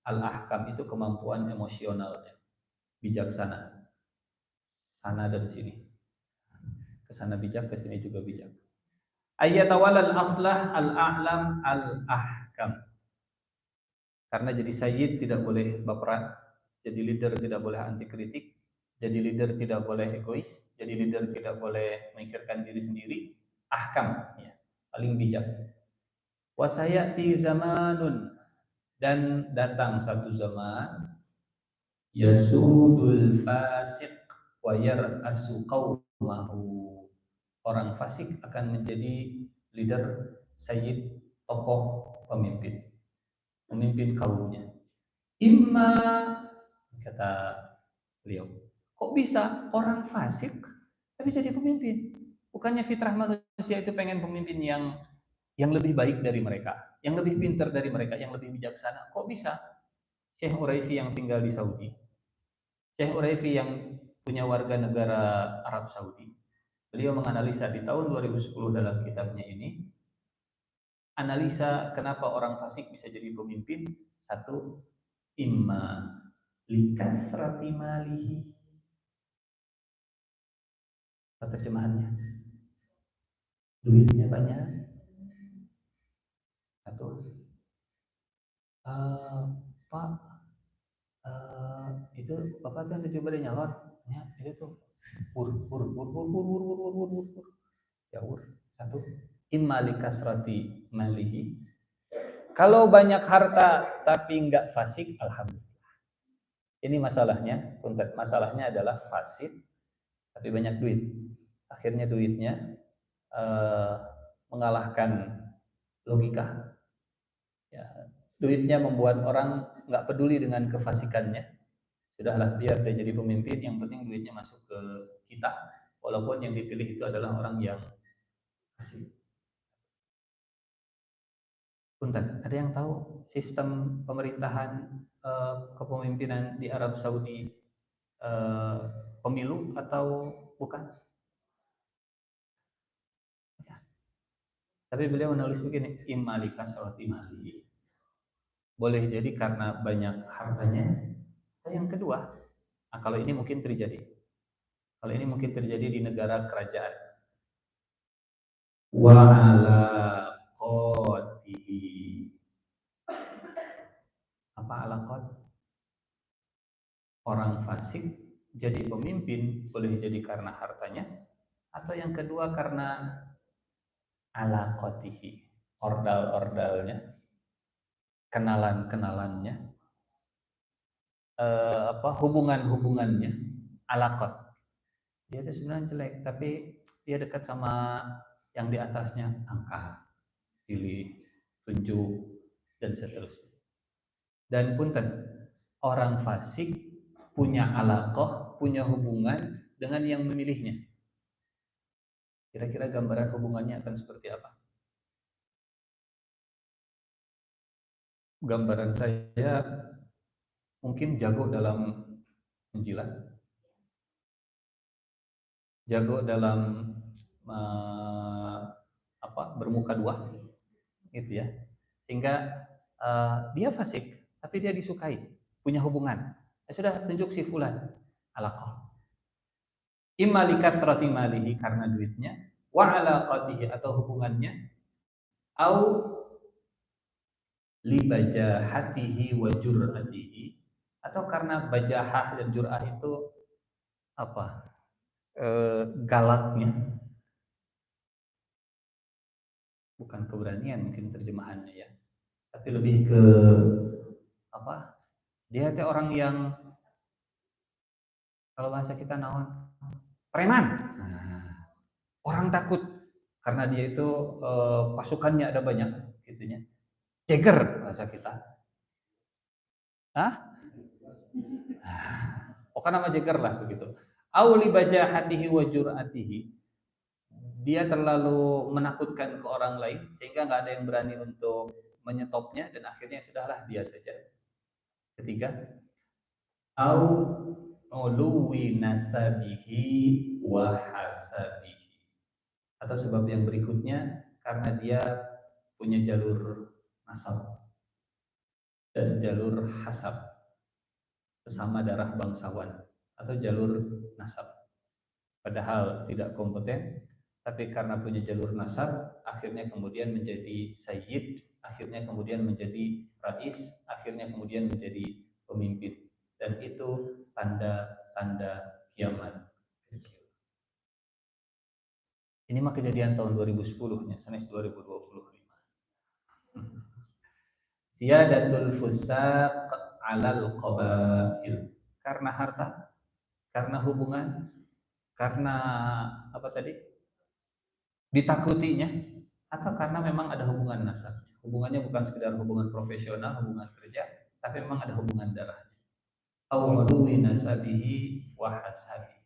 al-ahkam itu kemampuan emosionalnya, bijaksana. Sana dan sini. Kesana bijak, kesini juga bijak. Ayyatawalal aslah al-a'lam al-ahkam. Karena jadi sayyid tidak boleh baperan, jadi leader tidak boleh anti kritik, jadi leader tidak boleh egois, jadi leader tidak boleh memikirkan diri sendiri. Ahkam, ya, paling bijak. Wasayati zamanun, dan datang satu zaman yasudul fasiq wa yar'asu qaumahu. Orang fasik akan menjadi leader, sayyid, tokoh, pemimpin kaumnya. Imma, kata beliau, kok bisa orang fasik tapi jadi pemimpin? Bukannya fitrah manusia itu pengen pemimpin yang lebih baik dari mereka, yang lebih pintar dari mereka, yang lebih bijaksana. Kok bisa? Syekh Uraifi yang tinggal di Saudi, Syekh Uraifi yang punya warga negara Arab Saudi, beliau menganalisa di tahun 2010 dalam kitabnya ini, analisa kenapa orang fasik bisa jadi pemimpin. Satu, imma likathrati malihi. Apa terjemahannya? Duitnya banyak. Satu. Pak, itu Bapak kan coba deh nyalon. Ya, itu tuh. Bur. Ya, satu. Imma likathrati malihi. Kalau banyak harta tapi enggak fasik, alhamdulillah. Ini masalahnya, masalahnya adalah fasik tapi banyak duit. Akhirnya duitnya mengalahkan logika. Ya, duitnya membuat orang nggak peduli dengan kefasikannya. Sudahlah, biar dia jadi pemimpin, yang penting duitnya masuk ke kita, walaupun yang dipilih itu adalah orang yang fasik. Punten, ada yang tahu sistem pemerintahan kepemimpinan di Arab Saudi pemilu atau bukan? Ya. Tapi beliau menulis begini, immalika salati mali. Boleh jadi karena banyak hartanya. Yang kedua, nah kalau ini mungkin terjadi. Kalau ini mungkin terjadi di negara kerajaan. Wa ala qatihi. Apa alaqat? Orang fasik jadi pemimpin boleh jadi karena hartanya, atau yang kedua karena alaqatihi, ordal-ordalnya, kenalan-kenalannya, hubungan-hubungannya, alaqat. Dia itu sebenarnya jelek, tapi dia dekat sama yang di atasnya, angka, pilih, tunjuk, dan seterusnya. Dan punten, orang fasik punya alaqah, punya hubungan dengan yang memilihnya. Kira-kira gambaran hubungannya akan seperti apa? Gambaran saya mungkin jago dalam menjilat, jago dalam bermuka dua, gitu ya. Sehingga dia fasik, tapi dia disukai, punya hubungan. Ya sudah, tunjuk si fulan, alaqah. Imma likathrati malihi, karena duitnya, wa alaqatihi, atau hubungannya, au li bajahatihi wa jur'atihi, atau karena bajahah dan jur'ah itu apa? Galaknya, bukan keberanian mungkin terjemahannya ya, tapi lebih ke apa? Dia itu orang yang kalau bahasa kita naon, preman. Nah, orang takut karena dia itu pasukannya ada banyak, gitunya. Jeger bahasa kita. Hah? Pokoknya nama jeger lah begitu. Auli bajahatihi wa jur'atihi. Dia terlalu menakutkan ke orang lain sehingga nggak ada yang berani untuk menyetopnya, dan akhirnya sudahlah dia saja. Ketiga, au uluwi nasabihi wa hasabihi. Atau sebab yang berikutnya, karena dia punya jalur nasab dan jalur hasab, sesama darah bangsawan, atau jalur nasab. Padahal tidak kompeten, tapi karena punya jalur nasab, akhirnya kemudian menjadi sayyid, akhirnya kemudian menjadi rais, akhirnya kemudian menjadi pemimpin. Dan itu tanda-tanda kiamat. Ini mah kejadian tahun 2010-nya, sanes 2025. Ziyadatul fusaq 'alal qabail. Karena harta, karena hubungan, karena apa tadi? Ditakutinya, atau karena memang ada hubungan nasab. Hubungannya bukan sekedar hubungan profesional, hubungan kerja, tapi memang ada hubungan darahnya. Awwaluwi nasabihi wa hasabihi.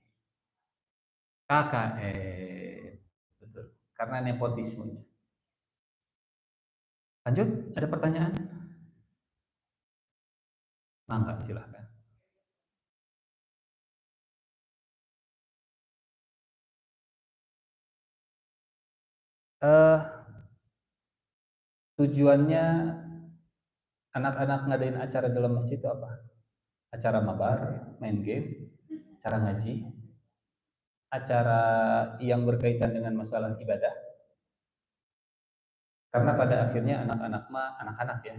KKN. Betul. Karena nepotismenya. Lanjut, ada pertanyaan? Mangga, silahkan. Tujuannya anak-anak ngadain acara dalam masjid itu apa? Acara mabar, main game, acara ngaji, acara yang berkaitan dengan masalah ibadah. Karena pada akhirnya anak-anak mah anak-anak ya.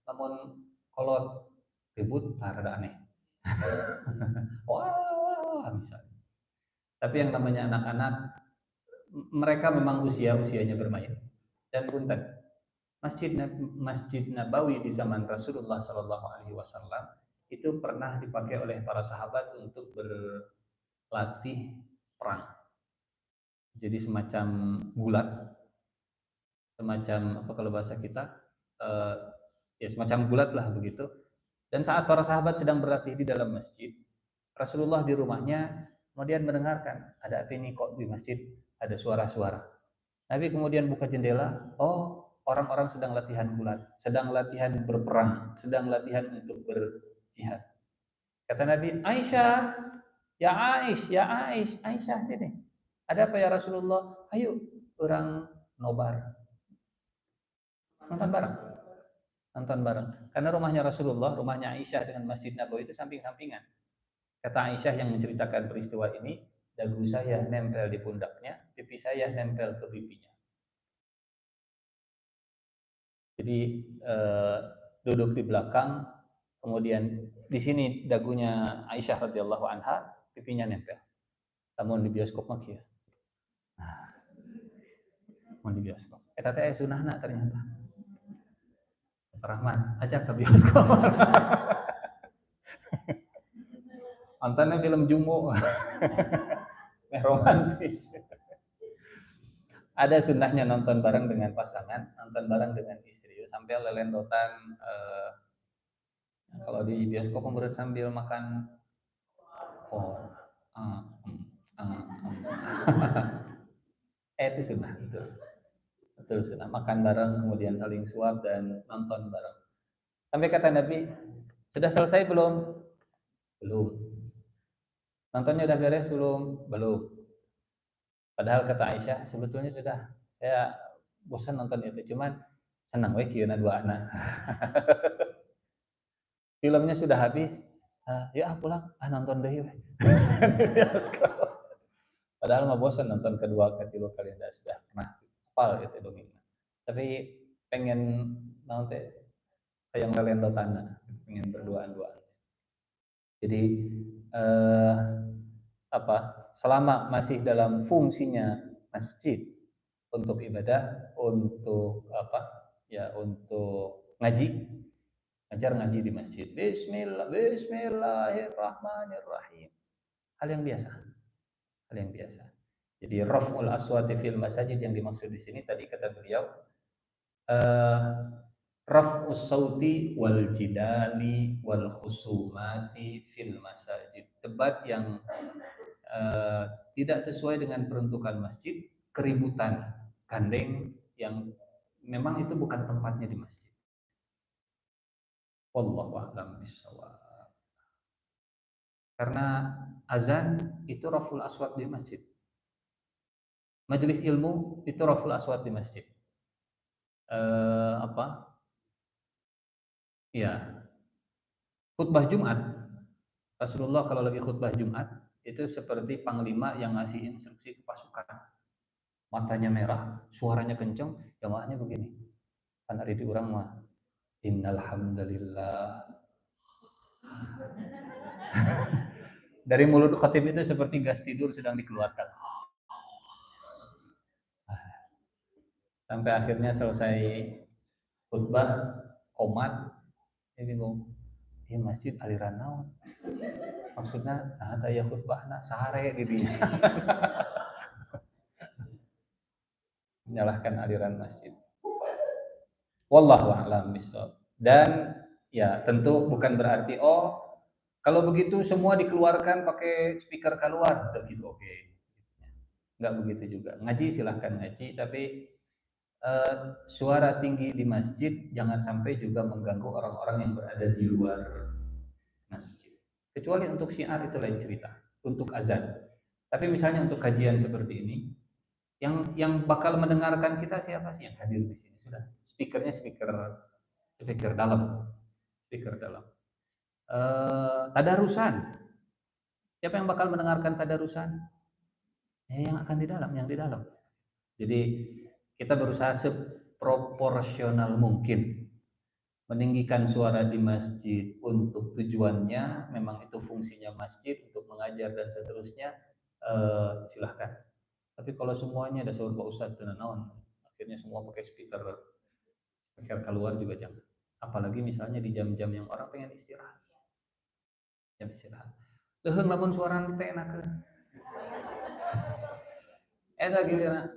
Namun kalau ribut rada aneh. Wah, misalnya. Tapi yang namanya anak-anak, mereka memang usianya bermain. Dan punten, Masjid Nabawi di zaman Rasulullah Shallallahu Alaihi Wasallam itu pernah dipakai oleh para sahabat untuk berlatih perang. Jadi semacam gulat, semacam apa kalau bahasa kita, ya semacam gulat lah begitu. Dan saat para sahabat sedang berlatih di dalam masjid, Rasulullah di rumahnya kemudian mendengarkan ada apa ini kok di masjid ada suara-suara. Nabi kemudian buka jendela, oh orang-orang sedang latihan gulat, sedang latihan berperang, sedang latihan untuk berjihad. Kata Nabi, Aisyah, ya Aish, ya Aish, Aisyah sini. Ada apa ya Rasulullah? Ayo orang nobar. Nonton bareng. Nonton bareng. Karena rumahnya Rasulullah, rumahnya Aisyah dengan Masjid Nabawi itu samping-sampingan. Kata Aisyah yang menceritakan peristiwa ini, dagu saya nempel di pundaknya, pipi saya nempel ke pipinya. Jadi duduk di belakang, kemudian di sini dagunya Aisyah radhiyallahu anha, pipinya nempel. Namun di bioskop mah ya. Nah, di bioskop. Eta teh sunahna ternyata. Rahman, ajak ke bioskop. Nontonnya film Jumbo. Romantis. Ada sunnahnya nonton bareng dengan pasangan, nonton bareng dengan istri. Sampai lelendotan kalau di bioskop kemudian sambil makan oh, uh, uh, itu sunnah betul sunnah makan bareng kemudian saling suap dan nonton bareng. Sampai kata Nabi, sudah selesai belum? Belum. Nontonnya udah beres belum? Belum. Padahal kata Aisyah, sebetulnya sudah saya bosan nonton itu, cuman senang we kieu dua anak. Filmnya sudah habis, ya pulang, nonton deui we. Padahal mah bosan nonton kedua ketiga kali sudah pernah hafal itu dongeng. Tapi pengen naon teh yang lelendo tanah, pengen berduaan-duaan. Jadi selama masih dalam fungsinya masjid untuk ibadah, untuk untuk ngaji, ngajar ngaji di masjid. Bismillahirrahmanirrahim. Hal yang biasa. Jadi raf'ul aswati fil masajid yang dimaksud di sini tadi kata beliau raf'us sauti wal jidali wal khusumati fil masajid. Debat yang tidak sesuai dengan peruntukan masjid, keributan, gandeng yang memang itu bukan tempatnya di masjid. Wallahu a'lam bishawab. Karena azan itu raful aswat di masjid. Majelis ilmu itu raful aswat di masjid. Ya. Khutbah Jumat. Rasulullah kalau lagi khutbah Jumat itu seperti panglima yang ngasih instruksi ke pasukan. Matanya merah, suaranya kencang, jamaahnya begini. Kan ada di orang mah innal hamdalillah. Dari mulut khatib itu seperti gas tidur sedang dikeluarkan. Sampai akhirnya selesai khutbah, komat, ini bingung. Ini masjid aliran naon? Maksudnya, ada ya khutbahna sehari gitu. Menyalahkan aliran masjid. Wallahu a'lam bishawab. Dan ya tentu bukan berarti kalau begitu semua dikeluarkan pakai speaker keluar gitu oke. Enggak begitu juga. Ngaji silahkan ngaji tapi suara tinggi di masjid jangan sampai juga mengganggu orang-orang yang berada di luar masjid. Kecuali untuk syiar itu lain cerita, untuk azan. Tapi misalnya untuk kajian seperti ini, yang bakal mendengarkan kita siapa sih yang hadir di sini? Sudah, speakernya speaker dalam. Tadarusan. Siapa yang bakal mendengarkan tadarusan? Yang akan di dalam. Jadi kita berusaha seproporsional mungkin meninggikan suara di masjid untuk tujuannya memang itu fungsinya masjid untuk mengajar dan seterusnya silahkan. Tapi kalau semuanya ada suara Pak Ustadz dan naon, akhirnya semua pakai speaker keluar juga jangan. Apalagi misalnya di jam-jam yang orang pengen istirahat. Jam istirahat. Leuheung lamun suara teh enakeun. Eta giliran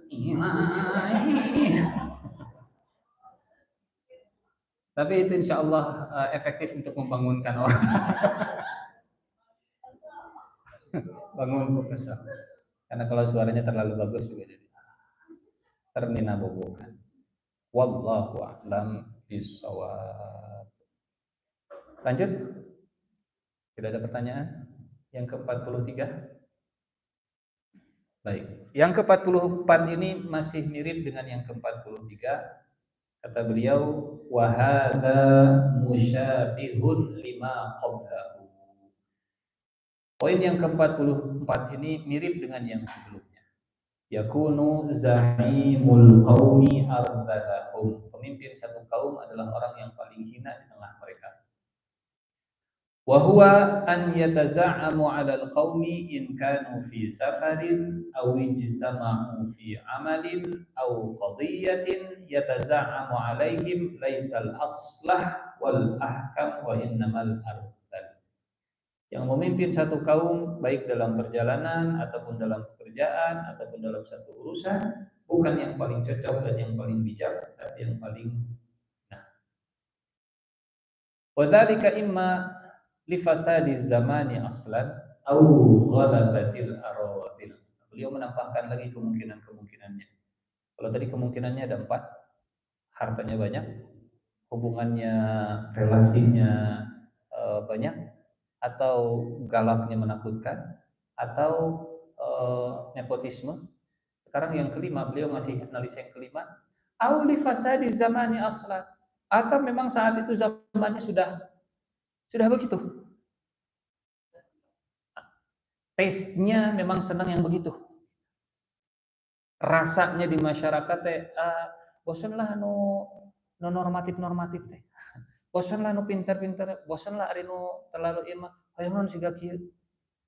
tapi itu insya Allah efektif untuk membangunkan orang. Bangun kesal. Karena kalau suaranya terlalu bagus juga jadi termina bobokan. Wallahu a'lam bishawab. Lanjut. Tidak ada pertanyaan? Yang ke-43? Baik. Yang ke-44 ini masih mirip dengan yang ke-43. Kata beliau, wa hadza musyabihun lima qablahu. Poin yang ke-44 ini mirip dengan yang sebelumnya. Yakunu za'imul qaumi ardalahum. Pemimpin satu kaum adalah orang yang paling hina di tengah mereka. Wa huwa an yataza'amu 'ala al-qaumi in kanu fi safarin aw ijtama'u fi 'amalin aw qadiyatin yataza'amu 'alaihim laisal aslah wal ahkam wa innamal arthal. Yang memimpin satu kaum baik dalam perjalanan ataupun dalam pekerjaan ataupun dalam satu urusan bukan yang paling cocok dan yang paling bijak, tapi yang paling nah. Wa dzalika imma li fasadi zamani aslan au ghalabatil aradil. Beliau menambahkan lagi kemungkinan-kemungkinannya. Kalau tadi kemungkinannya ada 4, hartanya banyak, hubungannya, relasinya banyak, atau galaknya menakutkan, atau nepotisme. Sekarang yang kelima, beliau masih analisa yang kelima, au li fasadi zamani aslan, atau memang saat itu zamannya sudah begitu. Taste-nya memang senang yang begitu. Rasanya di masyarakat teh bosan lah nu normatif teh. Bosan lah nu pinter-pinter, bosan lah ari nu terlalu imah. Hayang nu siga kieu.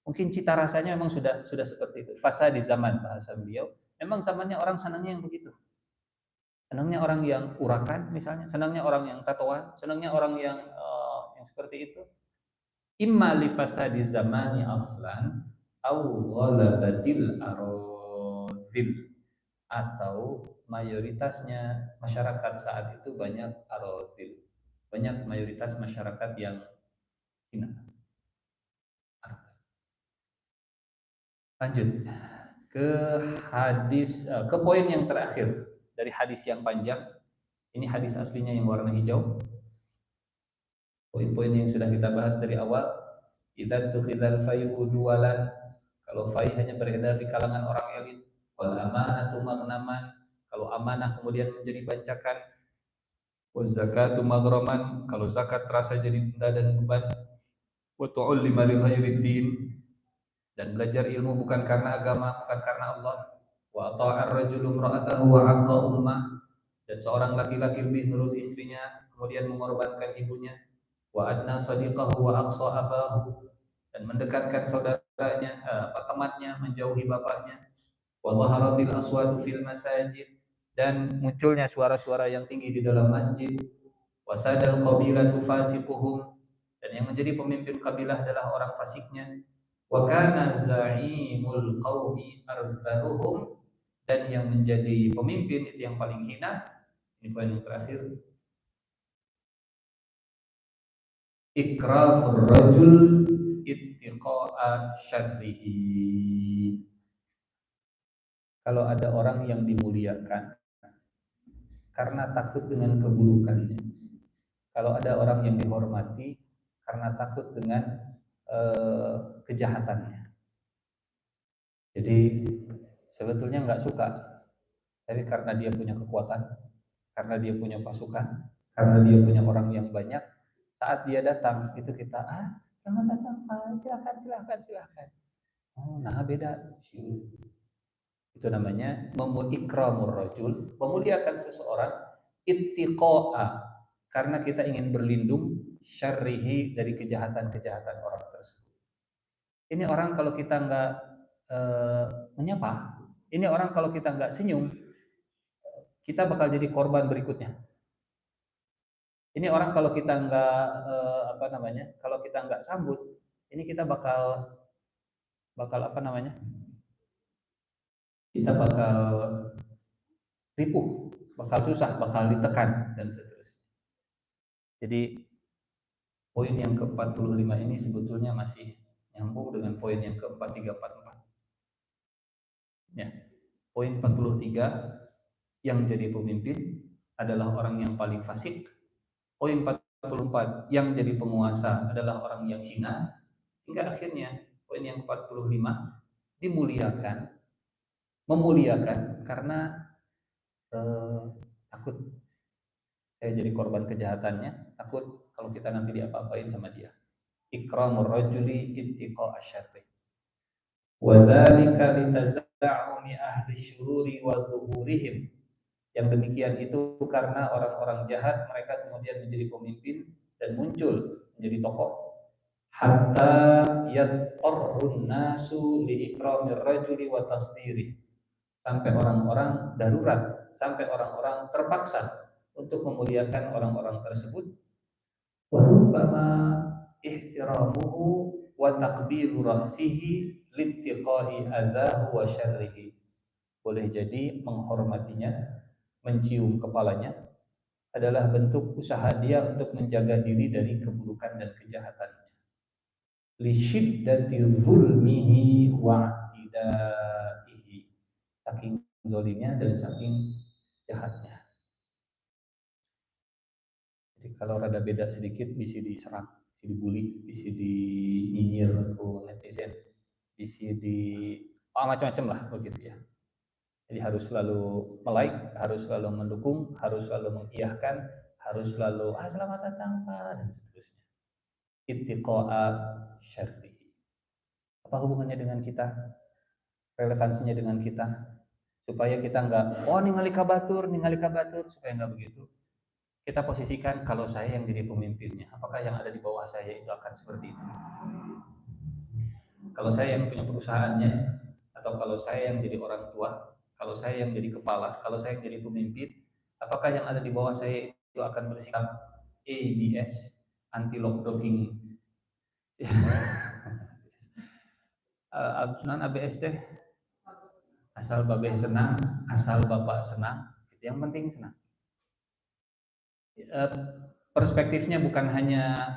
Mungkin cita rasanya memang sudah seperti itu. Fasa di zaman bahasa beliau. Memang zamannya orang senangnya yang begitu. Senangnya orang yang urakan misalnya, senangnya orang yang tatoan, senangnya orang yang seperti itu. Imma li fasadi zamani aslan au ghalabatil aradil, atau mayoritasnya masyarakat saat itu banyak aradil, banyak mayoritas masyarakat yang hina. Lanjut ke ke poin yang terakhir dari hadis yang panjang. Ini hadis aslinya yang warna hijau. Poin-poin yang sudah kita bahas dari awal. Idza tukhidal fai'u duwalan, kalau fai hanya beredar di kalangan orang elit. Wal amanatu maghnaman, kalau amanah kemudian menjadi bancakan. Waz zakatu maghraman, kalau zakat terasa jadi benda dan beban. Wa tu'allima li ghairid din, dan belajar ilmu bukan karena agama, bukan karena Allah. Wa ata'ar rajulu imra'atahu wa 'aqqa ummah, dan seorang laki-laki lebih nurut istrinya kemudian mengorbankan ibunya. Wa adna sadiqahu wa aqsa abahu, dan mendekatkan saudaranya temannya, menjauhi bapaknya. Wa dhaharatil aswatu fil masajid, dan munculnya suara-suara yang tinggi di dalam masjid. Wa sadal qabilatu fasiquhum, dan yang menjadi pemimpin kabilah adalah orang fasiknya. Wa kana za'imul qaumi ardhaluhum, dan yang menjadi pemimpin itu yang paling hina. Ini poin yang terakhir. Ikramur rajul ittiqa'a syarrihi. Kalau ada orang yang dimuliakan karena takut dengan keburukannya. Kalau ada orang yang dihormati karena takut dengan kejahatannya. Jadi sebetulnya nggak suka, tapi karena dia punya kekuatan, karena dia punya pasukan, karena dia punya orang yang banyak, saat dia datang itu kita selamat datang Pak, silakan. Oh, nah beda. Itu namanya ikramur rajul, memuliakan seseorang, ittiqa'a, karena kita ingin berlindung, syarrihi, dari kejahatan-kejahatan orang tersebut. Ini orang kalau kita nggak menyapa, ini orang kalau kita nggak senyum, kita bakal jadi korban berikutnya. Ini orang kalau kita nggak kalau kita nggak sambut, ini kita bakal kita bakal ripuh, bakal susah, bakal ditekan dan seterusnya. Jadi poin yang ke-45 ini sebetulnya masih nyambung dengan poin yang ke-4, 3, 4, 4. Ya. Poin 43, yang jadi pemimpin adalah orang yang paling fasik. Poin 44, yang jadi penguasa adalah orang yang hina. Hingga akhirnya poin yang 45, memuliakan karena takut saya jadi korban kejahatannya, takut kalau kita nanti diapa-apain sama dia. Ikramur rajuli ittiqa'a syarri. Wa dzalika litaza'umi ahli syururi wa zuhurihim. Yang demikian itu karena orang-orang jahat mereka kemudian menjadi pemimpin dan muncul menjadi tokoh. hatta yattaqun nasu li ikramir rajuli wa tasdiri, sampai orang-orang darurat, sampai orang-orang terpaksa untuk memuliakan orang-orang tersebut. Wa rubbama ihtiramuhu wa taqbilu ra'sihi littiqai adzahu wa syarrihi. Boleh jadi menghormatinya, mencium kepalanya adalah bentuk usaha dia untuk menjaga diri dari keburukan dan kejahatannya. Li syiddati zulmihi wa i'tidaihi, saking zalimnya dan saking jahatnya. Jadi kalau rada beda sedikit bisa diserang, bisa dibully, bisa dinyinyir ke netizen, bisa di macam-macam lah begitu ya. Jadi harus selalu like, harus selalu mendukung, harus selalu mengiyakan, harus selalu selamat datang Pak dan seterusnya. Ittiqa'a syarri. Apa hubungannya dengan kita? Relevansinya dengan kita? Supaya kita enggak ningali kabatur, supaya enggak begitu. Kita posisikan kalau saya yang jadi pemimpinnya, apakah yang ada di bawah saya itu akan seperti itu? Kalau saya yang punya perusahaannya, atau kalau saya yang jadi orang tua, kalau saya yang jadi kepala, kalau saya yang jadi pemimpin, apakah yang ada di bawah saya itu akan bersikap ABS, anti lockdogging? Non ABS deh, asal babeh senang, asal bapak senang, yang penting senang. Perspektifnya bukan hanya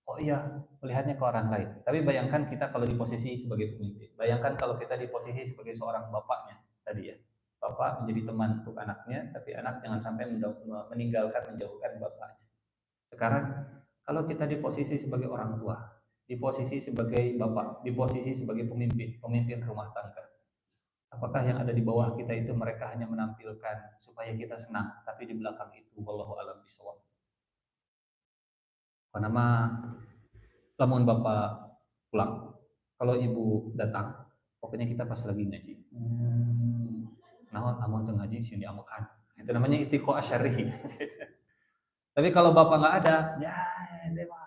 oh iya melihatnya ke orang lain, tapi bayangkan kita kalau di posisi sebagai pemimpin, bayangkan kalau kita di posisi sebagai seorang bapaknya tadi ya, bapak menjadi teman untuk anaknya, tapi anak jangan sampai meninggalkan, menjauhkan bapaknya. Sekarang kalau kita di posisi sebagai orang tua, di posisi sebagai bapak, di posisi sebagai pemimpin rumah tangga, apakah yang ada di bawah kita itu mereka hanya menampilkan supaya kita senang, tapi di belakang itu wallahu a'lam bishawab. Nama lamun bapak pulang, kalau ibu datang, pokoknya kita pas lagi ngaji. Nah, amun tengah ngaji sini amukan. Itu namanya ittiqa asyarri. Tapi kalau bapak nggak ada, ya dewa.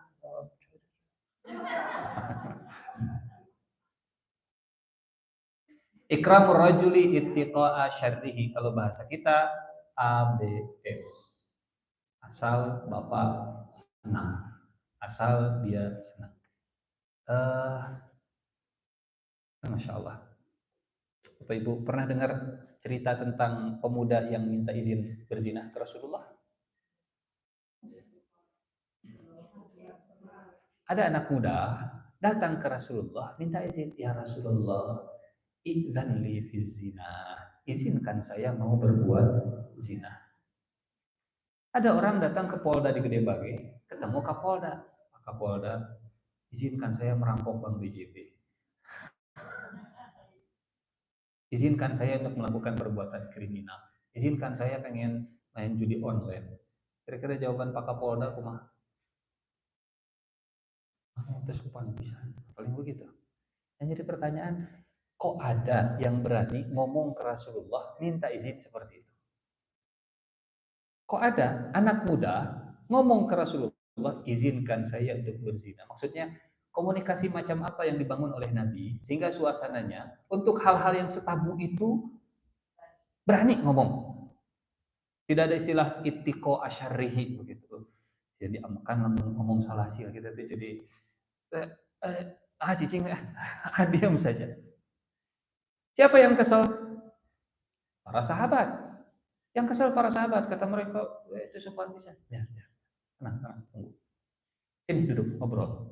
Ikramur rajuli ittiqa asyarrihi, kalau bahasa kita ABS. Asal bapak senang, asal dia senang. Masya Allah. Bapak Ibu pernah dengar cerita tentang pemuda yang minta izin berzina ke Rasulullah? Ada anak muda datang ke Rasulullah minta izin, ya Rasulullah, idzan li fi zina, izinkan saya mau berbuat zina. Ada orang datang ke Polda di Gede Bage, ketemu Kapolda. Kapolda, izinkan saya merampok Bank BJB. Izinkan saya untuk melakukan perbuatan kriminal. Izinkan saya pengen main judi online. Kira-kira jawaban Pak Kapolda kumaha? Terus sopan bisa. Paling begitu. Yang jadi pertanyaan, kok ada yang berani ngomong ke Rasulullah minta izin seperti itu? Kok ada anak muda ngomong ke Rasulullah, izinkan saya untuk berzina? Maksudnya komunikasi macam apa yang dibangun oleh Nabi sehingga suasananya untuk hal-hal yang setabu itu berani ngomong. Tidak ada istilah ittiqa asyarrihi begitu. Jadi amukan ngomong salah sih kita tuh jadi cicing diam saja. Siapa yang kesal? Para sahabat. Yang kesal para sahabat, kata mereka, itu sopan bisa. Ya. Tenang, tunggu. Sini duduk, ngobrol.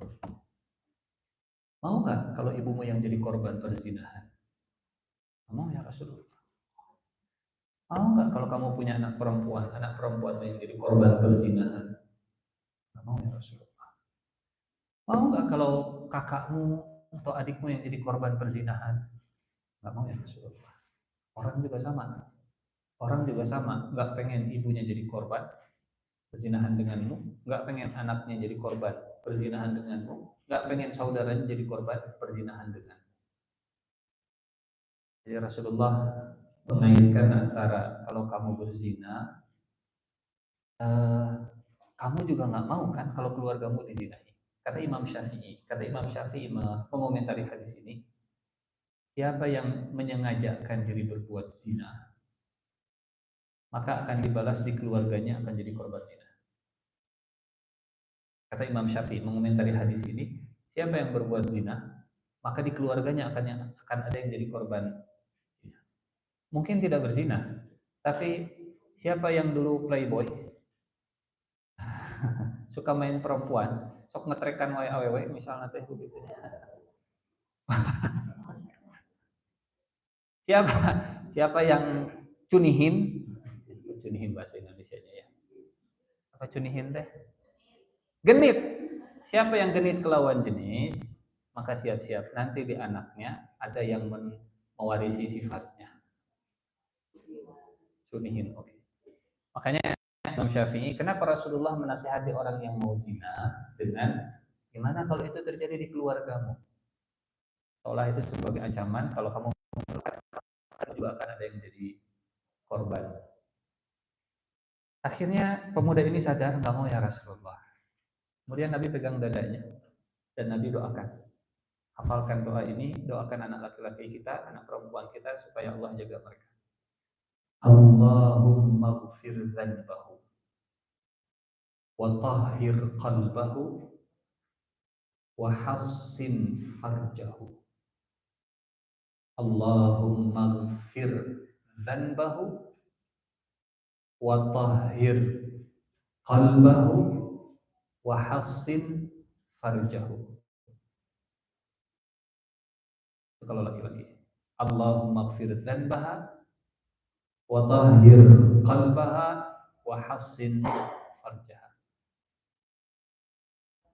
Mau nggak kalau ibumu yang jadi korban perzinahan? Mau ya Rasulullah. Mau nggak kalau kamu punya anak perempuan yang jadi korban perzinahan? Nggak mau ya Rasulullah. Mau nggak kalau kakakmu atau adikmu yang jadi korban perzinahan? Nggak mau ya Rasulullah. Orang juga sama, nggak pengen ibunya jadi korban perzinahan denganmu, nggak pengen anaknya jadi korban perzinahan denganmu, nggak pengen saudaranya jadi korban perzinahan denganmu. Jadi Rasulullah mengaitkan antara kalau kamu berzina, kamu juga nggak mau kan kalau keluargamu dizinahi. Kata Imam Syafi'i mengomentari hadis ini, siapa yang menyengajakan diri berbuat zina, maka akan dibalas di keluarganya akan jadi korban zina. Kata Imam Syafi'i mengomentari hadis ini, siapa yang berbuat zina, maka di keluarganya akan ada yang jadi korban zina. Mungkin tidak berzina, tapi siapa yang dulu playboy, suka main perempuan, sok ngetrekan wae awewe misalnya teh begitu. Siapa siapa yang cunihin bahasa Indonesianya ya. Apa cunihin teh? Genit. Siapa yang genit kelawan jenis, maka siap-siap nanti di anaknya ada yang mewarisi sifatnya. Cunihin, oke. Makanya Imam Syafi'i, kenapa Rasulullah menasihati orang yang mau zina dengan gimana kalau itu terjadi di keluargamu? Seolah itu sebagai ancaman kalau kamu juga akan ada yang jadi korban. Akhirnya pemuda ini sadar, nggak mau ya Rasulullah. Kemudian Nabi pegang dadanya dan Nabi doakan. Hafalkan doa ini, doakan anak laki-laki kita, anak perempuan kita supaya Allah jaga mereka. Allahumma ghfir dzanbahu wa tahhir qalbahu wa hassin farjahu. Allahumma ghfir dzanbahu wa tahhir qalbahu wa hassin farjahu. Kalau laki-laki, Allahumma ghfir dzanbaha wa tahhir qalbaha wa hassin farjaha.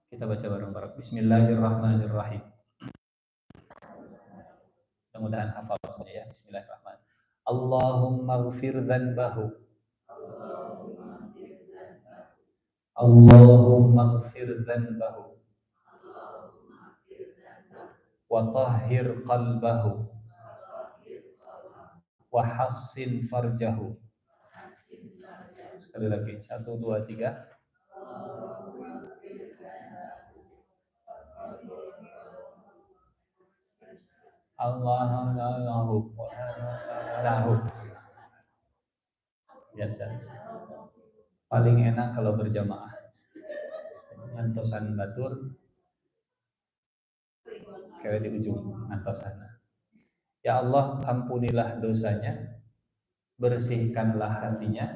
Kita baca bareng-bareng. Bismillahirrahmanirrahim. Mudah-mudahan hafal semuanya ya. Bismillahirrahmanirrahim. Allahumma ghfir dzanbahu. Allahumma ghfir dzanbahu wa tahhir qalbahu wa hassin farjahu. Sekali lagi, 1, 2, 3. Allahu biasa. Paling enak kalau berjamaah. Ngantosan batur kayak di ujung ngantos sana. Ya Allah, ampunilah dosanya, bersihkanlah hatinya,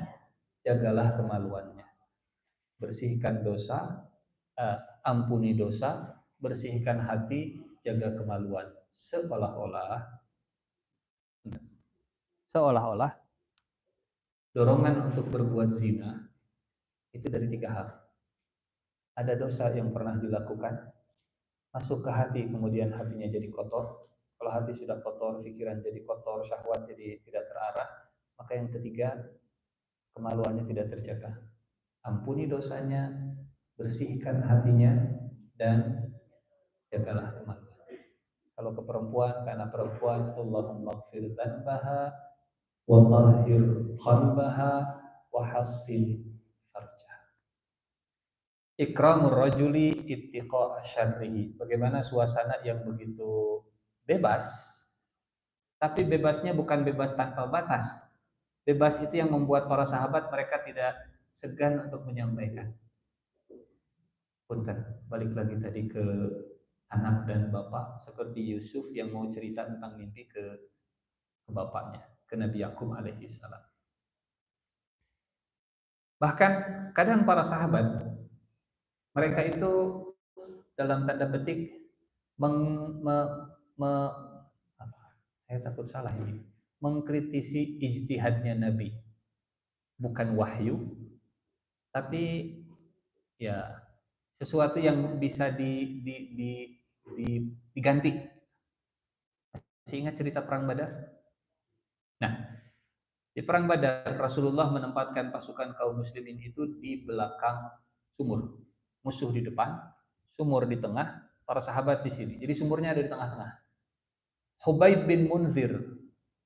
jagalah kemaluannya. Bersihkan dosa, ampuni dosa, bersihkan hati, jaga kemaluan. Seolah-olah dorongan untuk berbuat zina itu dari 3 hal. Ada dosa yang pernah dilakukan, masuk ke hati, kemudian hatinya jadi kotor. Kalau hati sudah kotor, pikiran jadi kotor, syahwat jadi tidak terarah, maka yang ketiga, kemaluannya tidak terjaga. Ampuni dosanya, bersihkan hatinya, dan jagalah kemaluan. Kalau ke perempuan, karena perempuan, Allahumma ghfir dzanbaha wa tahhir qalbaha wa hassin farjaha. Ikramur rajuli ittiqa syarrihi. Bagaimana suasana yang begitu bebas, tapi bebasnya bukan bebas tanpa batas. Bebas itu yang membuat para sahabat mereka tidak segan untuk menyampaikan. Punten, balik lagi tadi ke anak dan bapak, seperti Yusuf yang mau cerita tentang mimpi ke bapaknya, ke Nabi Yakub alaihi salam. Bahkan kadang para sahabat mereka itu dalam tanda petik saya takut salah ini, mengkritisi ijtihadnya Nabi, bukan wahyu, tapi ya sesuatu yang bisa diganti. Masih ingat cerita perang Badar? Nah, di perang Badar Rasulullah menempatkan pasukan kaum muslimin itu di belakang sumur. Musuh di depan, sumur di tengah, para sahabat di sini. Jadi sumurnya ada di tengah-tengah. Hubayb bin Munzir,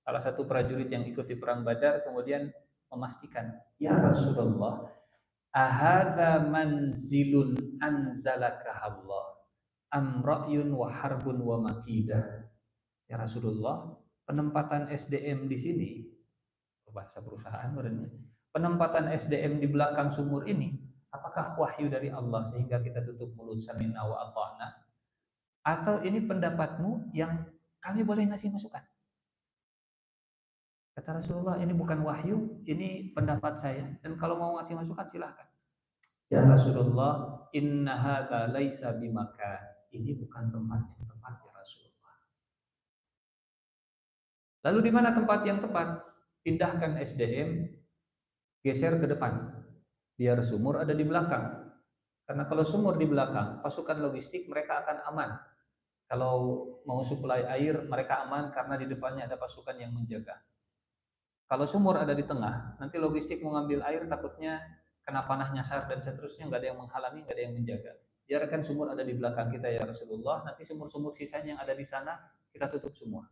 salah satu prajurit yang ikut di perang Badar, kemudian memastikan, ya Rasulullah, ahadza manzilun anzalaka Allah am ra'yun wa harbun wa makidah. Ya Rasulullah, penempatan SDM di sini, bahasa perusahaan berarti, penempatan SDM di belakang sumur ini, apakah wahyu dari Allah sehingga kita tutup mulut sami'na wa ata'na, atau ini pendapatmu yang kami boleh ngasih masukan? Kata Rasulullah, ini bukan wahyu, ini pendapat saya, dan kalau mau ngasih masukan silahkan. Ya Rasulullah, inna hadza laisa bimakan. Ini bukan tempat yang tepat ya Rasulullah. Lalu di mana tempat yang tepat? Pindahkan SDM, geser ke depan. Biar sumur ada di belakang. Karena kalau sumur di belakang, pasukan logistik mereka akan aman. Kalau mau suplai air, mereka aman karena di depannya ada pasukan yang menjaga. Kalau sumur ada di tengah, nanti logistik mau ngambil air takutnya kena panah nyasar dan seterusnya, nggak ada yang menghalangi, nggak ada yang menjaga. Biarkan sumur ada di belakang kita ya Rasulullah, nanti sumur-sumur sisanya yang ada di sana kita tutup semua.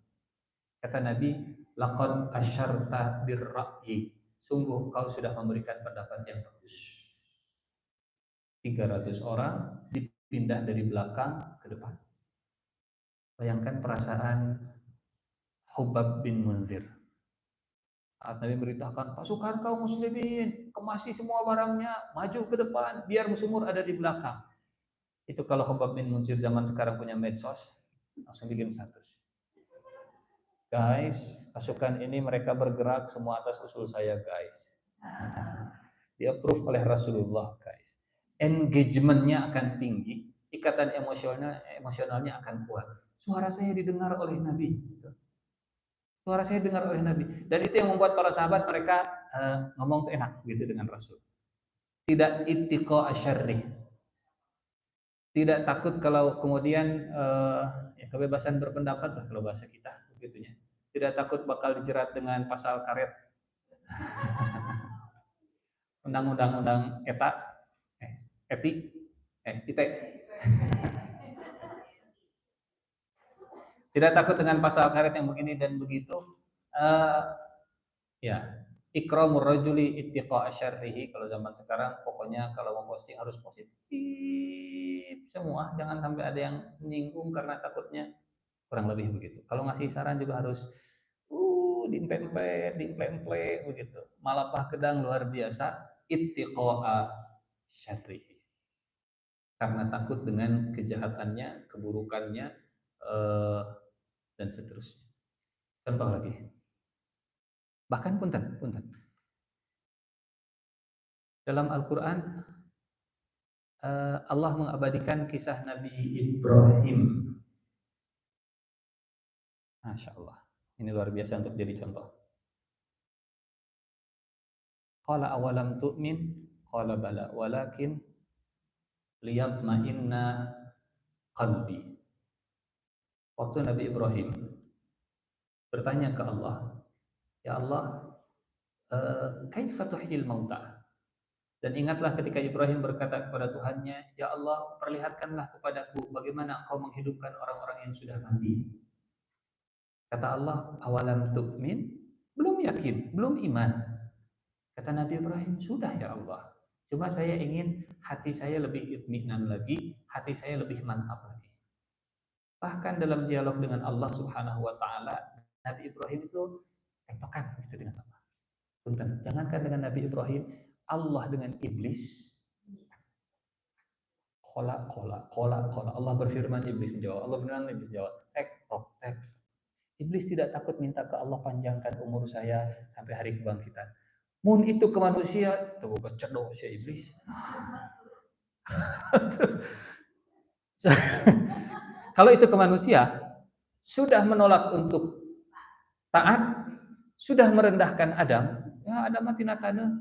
Kata Nabi, laqad asyarta birra'yi. Sungguh kau sudah memberikan pendapat yang bagus. 300 orang dipindah dari belakang ke depan. Bayangkan perasaan Hubab bin Munzir. Saat Nabi beritakan, pasukan kaum muslimin, kemasi semua barangnya, maju ke depan, biar sumur ada di belakang. Itu kalau Hubab bin Munzir zaman sekarang punya medsos, langsung bikin status. Guys, pasukan ini mereka bergerak semua atas usul saya, guys. Di-approve oleh Rasulullah, guys. Engagementnya akan tinggi, ikatan emosionalnya akan kuat. Suara saya didengar oleh Nabi. Suara saya dengar oleh Nabi. Dan itu yang membuat para sahabat mereka ngomong enak gitu dengan Rasul. Tidak ittiqa asyarri. Tidak takut kalau kemudian ya kebebasan berpendapat lah kalau bahasa kita begitunya. Tidak takut bakal dijerat dengan pasal karet. Undang-undang ITE. Tidak takut dengan pasal karet yang begini dan begitu. Ya, ikramur rajuli ittiqa asyarrihi. Kalau zaman sekarang pokoknya kalau mau posting harus positif semua, jangan sampai ada yang menyinggung karena takutnya, kurang lebih begitu. Kalau ngasih saran juga harus diemplet begitu. Malapah kedang luar biasa ittiqa asyarrihi. Karena takut dengan kejahatannya, keburukannya dan seterusnya. Contoh lagi. Bahkan punten. Dalam Al-Quran Allah mengabadikan kisah Nabi Ibrahim. Masya Allah. Ini luar biasa untuk jadi contoh. Qala awalam tu'min? Qala bala walakin liyatma'inna qalbi. Waktu Nabi Ibrahim bertanya ke Allah, ya Allah, kaifa tuhyil mauta? Dan ingatlah ketika Ibrahim berkata kepada Tuhannya, ya Allah, perlihatkanlah kepadaku bagaimana Engkau menghidupkan orang-orang yang sudah mati. Kata Allah, awalam tu'min? Belum yakin, belum iman. Kata Nabi Ibrahim, sudah ya Allah. Cuma saya ingin hati saya lebih itminan lagi, hati saya lebih mantap lagi. Bahkan dalam dialog dengan Allah Subhanahu wa taala, Nabi Ibrahim itu tektokan gitu dengan Allah. Punten, jangankan dengan Nabi Ibrahim, Allah dengan iblis. Kola. Allah berfirman, iblis menjawab. Allah berfirman, iblis menjawab. Tek. Iblis tidak takut minta ke Allah panjangkan umur saya sampai hari kebangkitan. Mun itu ke manusia, tuh cedok si iblis. Kalau itu ke manusia, sudah menolak untuk taat, sudah merendahkan Adam, ya Adam mati natana,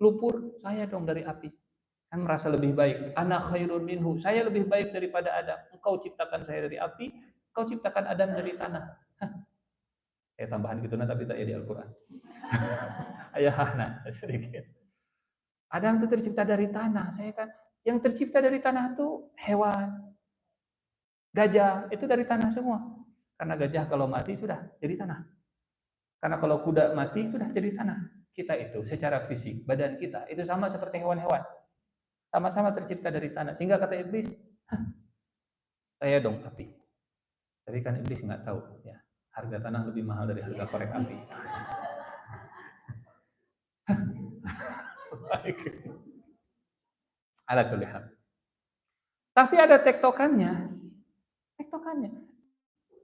lupur, saya dong dari api. Kan merasa lebih baik. Ana khairun minhu, saya lebih baik daripada Adam. Engkau ciptakan saya dari api, engkau ciptakan Adam dari tanah. Tambahan gitu tapi tak ya di Al-Quran. Ayahna sedikit. Adam itu tercipta dari tanah. Saya kan yang tercipta dari tanah itu hewan. Gajah itu dari tanah semua. Karena gajah kalau mati sudah jadi tanah. Karena kalau kuda mati sudah jadi tanah. kita itu secara fisik, badan kita itu sama seperti hewan-hewan. Sama-sama tercipta dari tanah. Sehingga kata iblis, saya dong api. Tapi kan iblis nggak tahu ya, harga tanah lebih mahal dari harga korek api. Ala kulli hal. Tapi ada tektokannya. Tektokannya.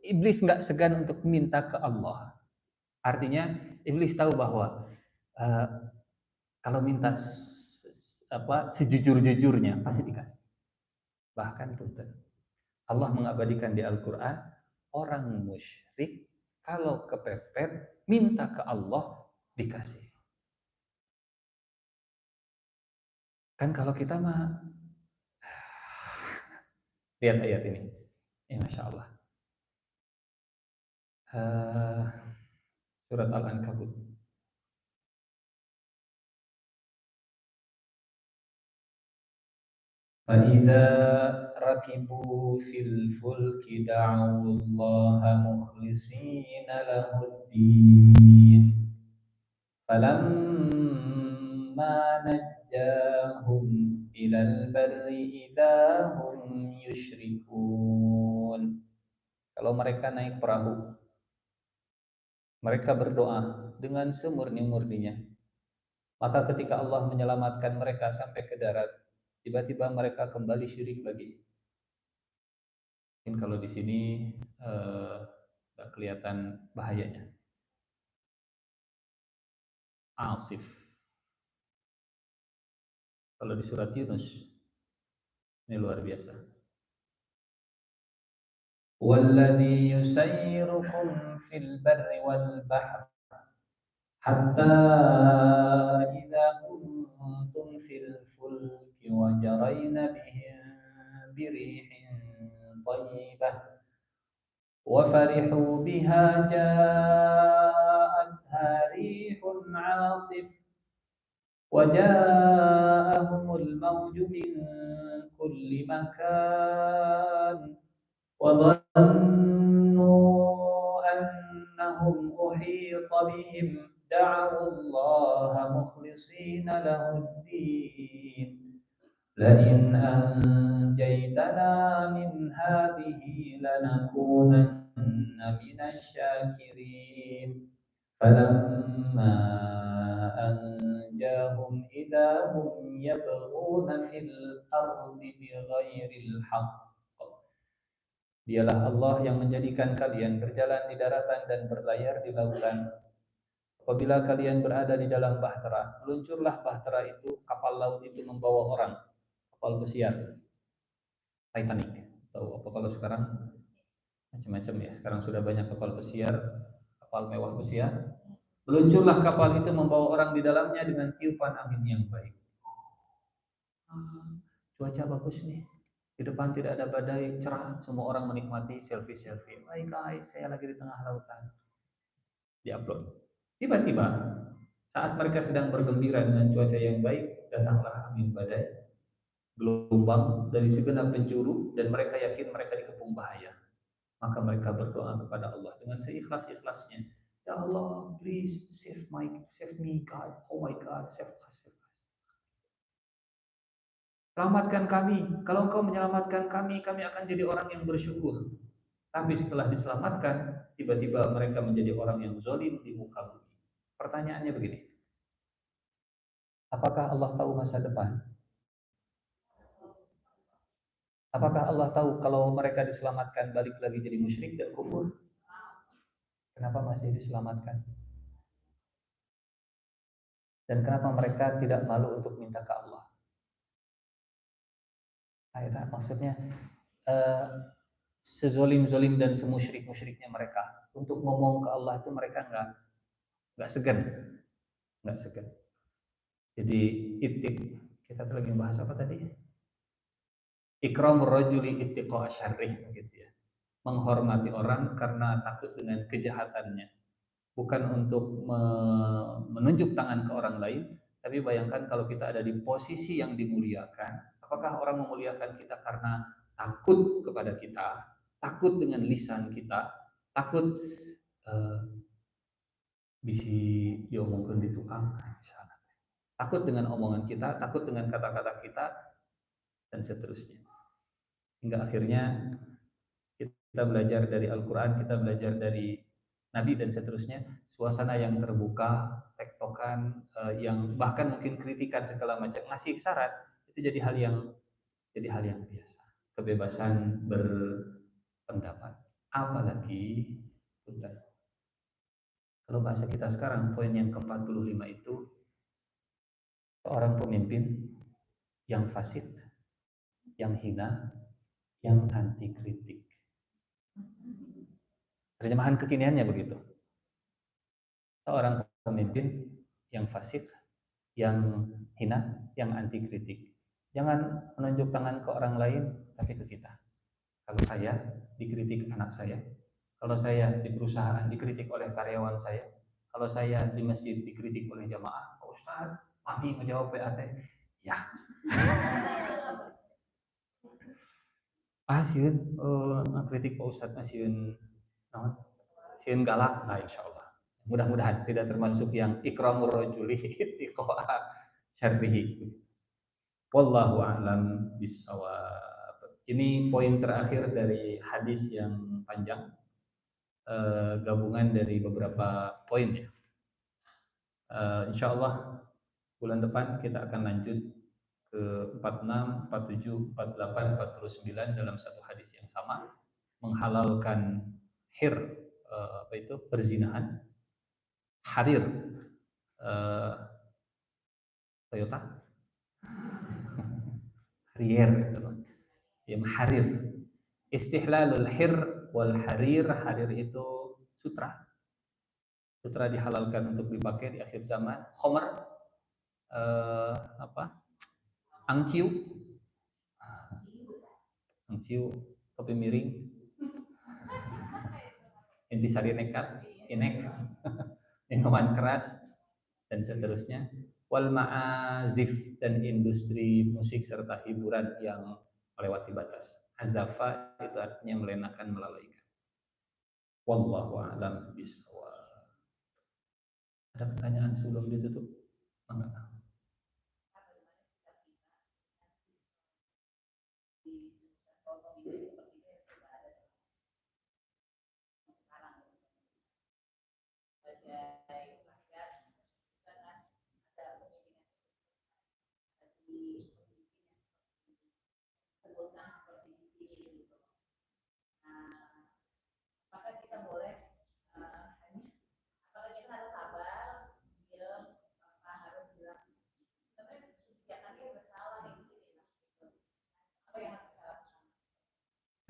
Iblis nggak segan untuk minta ke Allah. Artinya iblis tahu bahwa uh, kalau minta sejujur-jujurnya pasti dikasih. Bahkan punten. Allah mengabadikan di Al-Qur'an orang musyrik kalau kepepet minta ke Allah dikasih. Kan kalau kita mah lihat ayat ini. Masya Allah. Surat Al-Ankabut. فَإِذَا رَكِبُوا فِي الْفُلْكِ دَعَوُا اللَّهَ مُخْلِصِينَ لَهُ الدِّينَ فَلَمَّا نَجَّاهُمْ إِلَى الْبَرِّ إِذَا هُمْ يُشْرِكُونَ. Kalau mereka naik perahu, mereka berdoa dengan semurni-murninya. Maka ketika Allah menyelamatkan mereka sampai ke darat, tiba-tiba mereka kembali syirik lagi. Mungkin kalau di sini nggak kelihatan bahayanya. Asif. Kalau di surat Yunus, ini luar biasa. Walladzi yusayyirukum fil barri wal bahr hatta idza kuntum fil fulki wa jarayna bihim birihin thayyibah wa farihu biha ja'atha rihun 'asif wa ja'ahumul mawju min kulli makan wa dhannu annahum uhita bihim da'u Allah mukhlishina lahud-din لئن أنجيتنا من هذه لنكونن من الشاكرين فلما أنجاهم إذا هم يبغون في الأرض بغير الحق. Dialah Allah yang menjadikan kalian berjalan di daratan dan berlayar di lautan. Apabila kalian berada di dalam bahtera, meluncurlah bahtera itu, kapal laut itu membawa orang. Kapal pesiar Titanic. Tahu apa kalau sekarang macam-macam ya. Sekarang sudah banyak kapal pesiar, kapal mewah pesiar. Meluncurlah kapal itu membawa orang di dalamnya dengan tiupan angin yang baik. Cuaca bagus nih. Di depan tidak ada badai, cerah, semua orang menikmati selfie-selfie. Hai guys, saya lagi di tengah lautan. Diupload. Tiba-tiba saat mereka sedang bergembira dengan cuaca yang baik, datanglah angin badai. Gelombang dari segenap penjuru dan mereka yakin mereka dikepung bahaya. Maka mereka berdoa kepada Allah dengan seikhlas-ikhlasnya. Ya Allah, please save me God. Oh my God, save us. Selamatkan kami. Kalau Engkau menyelamatkan kami akan jadi orang yang bersyukur. Tapi setelah diselamatkan, tiba-tiba mereka menjadi orang yang zalim di muka bumi. Pertanyaannya begini. Apakah Allah tahu masa depan? Apakah Allah tahu kalau mereka diselamatkan balik lagi jadi musyrik dan kufur? Kenapa masih diselamatkan? Dan kenapa mereka tidak malu untuk minta ke Allah? Nah, maksudnya sezolim-zolim dan semusyrik-musyriknya mereka untuk ngomong ke Allah itu mereka nggak segan, nggak segan. Jadi kita lagi bahas apa tadi? Ikramur rajuli ittiqa syarrih gitu ya. Menghormati orang karena takut dengan kejahatannya. Bukan untuk menunjuk tangan ke orang lain, tapi bayangkan kalau kita ada di posisi yang dimuliakan, apakah orang memuliakan kita karena takut kepada kita, takut dengan lisan kita, takut bisa diomongkan di tukang misalnya. Takut dengan omongan kita, takut dengan kata-kata kita, dan seterusnya. Hingga akhirnya kita belajar dari Al-Quran, kita belajar dari Nabi dan seterusnya, suasana yang terbuka, tektokan, yang bahkan mungkin kritikan segala macam, ngasih syarat, itu jadi hal yang biasa. Kebebasan berpendapat. Apalagi, bentar, kalau bahasa kita sekarang, poin yang ke-45 itu, seorang pemimpin yang fasik, yang hina, yang anti kritik. Terjemahan kekiniannya begitu. Seorang pemimpin yang fasik, yang hina, yang anti kritik. Jangan menunjuk tangan ke orang lain, tapi ke kita. Kalau saya dikritik anak saya, kalau saya di perusahaan dikritik oleh karyawan saya, kalau saya di masjid dikritik oleh jamaah, Pak Ustaz, kami ngejawab PAT, ya, sieun ngakritik Pak Ustaz sieun naon? Sieun galak, nah insya Allah. Mudah-mudahan tidak termasuk yang ikramur rajuli tiqo'a syarrihi. Wallahu a'lam bishawab. Ini poin terakhir dari hadis yang panjang, gabungan dari beberapa poin ya. Insya Allah bulan depan kita akan lanjut ke 46, 47, 48, 49 dalam satu hadis yang sama, menghalalkan hir, apa itu, perzinahan, harir, eh, Toyota, harier gitu loh. Yang harir. Istihlalul hir wal harir, harir itu sutra. Sutra dihalalkan untuk dipakai di akhir zaman. Khomer, apa? Angciu, angciu, kopi miring, intisari nekat, inek, minuman keras, dan seterusnya. Wal ma'azif, dan industri musik serta hiburan yang melewati batas. Azafa itu artinya melenakan, melalaikan. Wallahu a'lam bishawab. Ada pertanyaan sebelum ditutup? Enggak.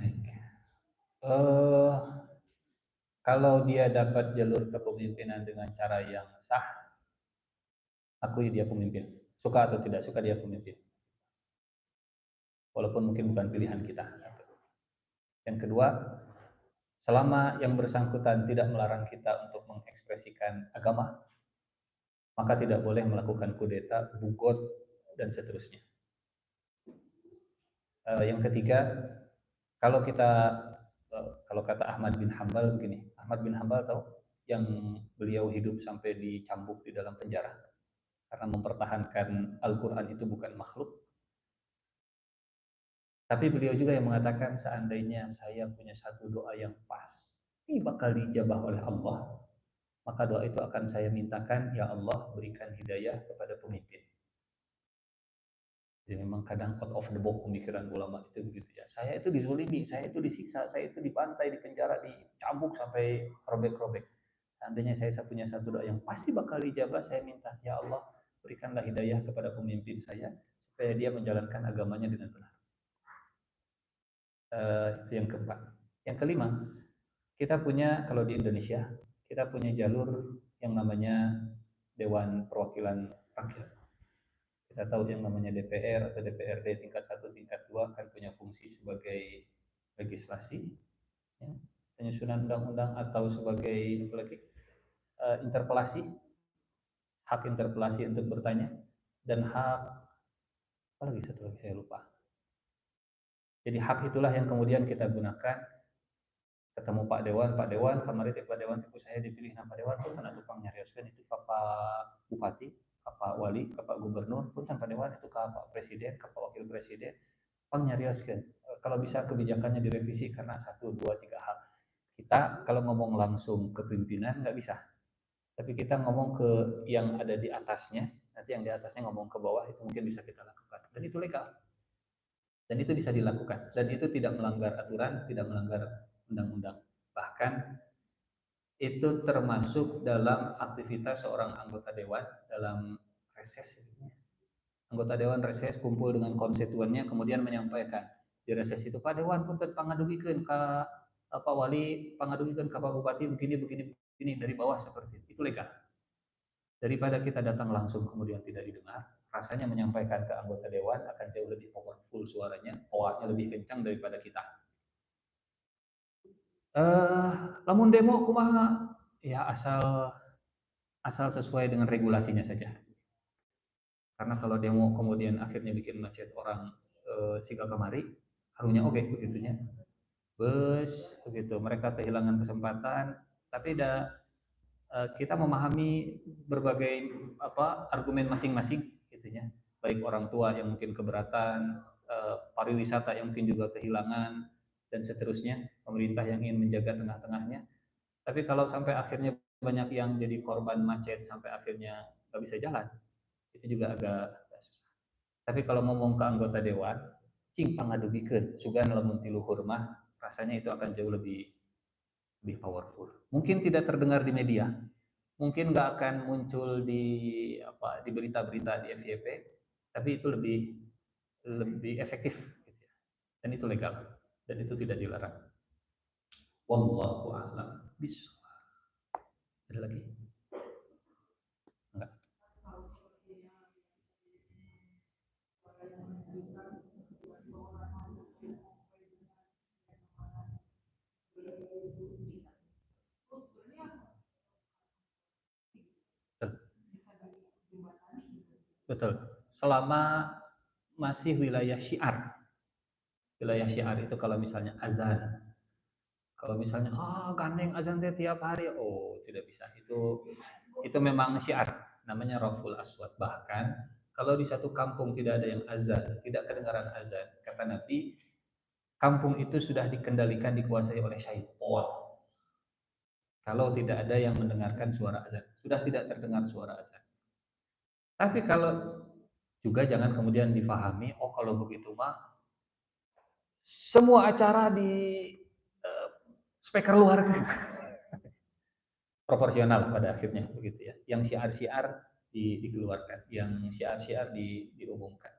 Baik. Kalau dia dapat jalur kepemimpinan dengan cara yang sah, akui dia pemimpin. Suka atau tidak suka dia pemimpin. Walaupun mungkin bukan pilihan kita. Yang kedua, selama yang bersangkutan tidak melarang kita untuk mengekspresikan agama, maka tidak boleh melakukan kudeta, bugot, dan seterusnya. Yang ketiga, kalau kita, kalau kata Ahmad bin Hambal begini, Ahmad bin Hambal tahu yang beliau hidup sampai dicambuk di dalam penjara karena mempertahankan Al-Quran itu bukan makhluk. Tapi beliau juga yang mengatakan, seandainya saya punya satu doa yang pasti bakal dijabah oleh Allah, maka doa itu akan saya mintakan, ya Allah berikan hidayah kepada pemimpin. Jadi memang kadang out of the box pemikiran ulama itu begitu ya. Saya itu dizulimi, saya itu disiksa, saya itu dibantai, dipenjara, dicambuk sampai robek-robek. Seandainya saya punya satu doa yang pasti bakal dijabah, saya minta, ya Allah berikanlah hidayah kepada pemimpin saya supaya dia menjalankan agamanya dengan benar. Itu yang keempat. Yang kelima, kita punya, kalau di Indonesia, kita punya jalur yang namanya Dewan Perwakilan Rakyat. Kita tahu yang namanya DPR atau DPRD tingkat 1, tingkat 2 kan punya fungsi sebagai legislasi, ya, penyusunan undang-undang, atau sebagai interpelasi, hak interpelasi untuk bertanya, dan hak apa lagi, satu lagi saya lupa. Jadi hak itulah yang kemudian kita gunakan ketemu Pak Dewan kamari Pak Dewan tipu saya dipilih Pak Dewan pun kan tukang nyarioskeun itu ka Pak Bupati, ka Pak Wali, ka Pak Gubernur pun Pak Dewan itu ka Pak Presiden, ka Pak Wakil Presiden pang nyarioskeun. Kalau bisa kebijakannya direvisi karena 1, 2, 3 hal. Kita kalau ngomong langsung ke pimpinan nggak bisa, tapi kita ngomong ke yang ada di atasnya, nanti yang di atasnya ngomong ke bawah itu mungkin bisa kita lakukan dan itu legal dan itu bisa dilakukan dan itu tidak melanggar aturan, tidak melanggar undang-undang. Bahkan itu termasuk dalam aktivitas seorang anggota dewan dalam reses. Anggota dewan reses kumpul dengan konstituennya kemudian menyampaikan di reses itu Pak Dewan punten pangadugikeun ka Pak Wali, pangadugikeun ka Pak Bupati begini begini begini dari bawah seperti itu legal. Daripada kita datang langsung kemudian tidak didengar, rasanya menyampaikan ke anggota dewan akan jauh lebih powerful suaranya, powernya lebih kencang daripada kita. Lamun demo kumaha? Ya asal sesuai dengan regulasinya saja. Karena kalau demo kemudian akhirnya bikin macet orang siga kemari, harunya oke begitunya. Bus begitu, mereka kehilangan kesempatan, tapi kita memahami berbagai argumen masing-masing gitunya. Baik orang tua yang mungkin keberatan, pariwisata yang mungkin juga kehilangan dan seterusnya, pemerintah yang ingin menjaga tengah-tengahnya. Tapi kalau sampai akhirnya banyak yang jadi korban macet sampai akhirnya nggak bisa jalan, itu juga agak susah. Tapi kalau ngomong ke anggota dewan, cing pangadugikeun, sugan lamun ti luhur mah, rasanya itu akan jauh lebih powerful. Mungkin tidak terdengar di media, mungkin nggak akan muncul di berita-berita di FYP, tapi itu lebih efektif gitu ya. Dan itu legal dan itu tidak dilarang. Wallahu a'lam bishawab. Ada lagi? Enggak. Betul. Betul. Selama masih wilayah syiar. Wilayah syiar itu kalau misalnya azan. Kalau misalnya gandeng azan tiap hari, tidak bisa. Itu memang syiar, namanya raful aswat. Bahkan kalau di satu kampung tidak ada yang azan, tidak kedengaran azan, kata Nabi, kampung itu sudah dikendalikan, dikuasai oleh syaitan. Kalau tidak ada yang mendengarkan suara azan, sudah tidak terdengar suara azan. Tapi kalau juga jangan kemudian difahami, kalau begitu mah semua acara di speaker luar. Proporsional pada akhirnya begitu ya. Yang syiar-syiar dikeluarkan, yang syiar-syiar diumumkan.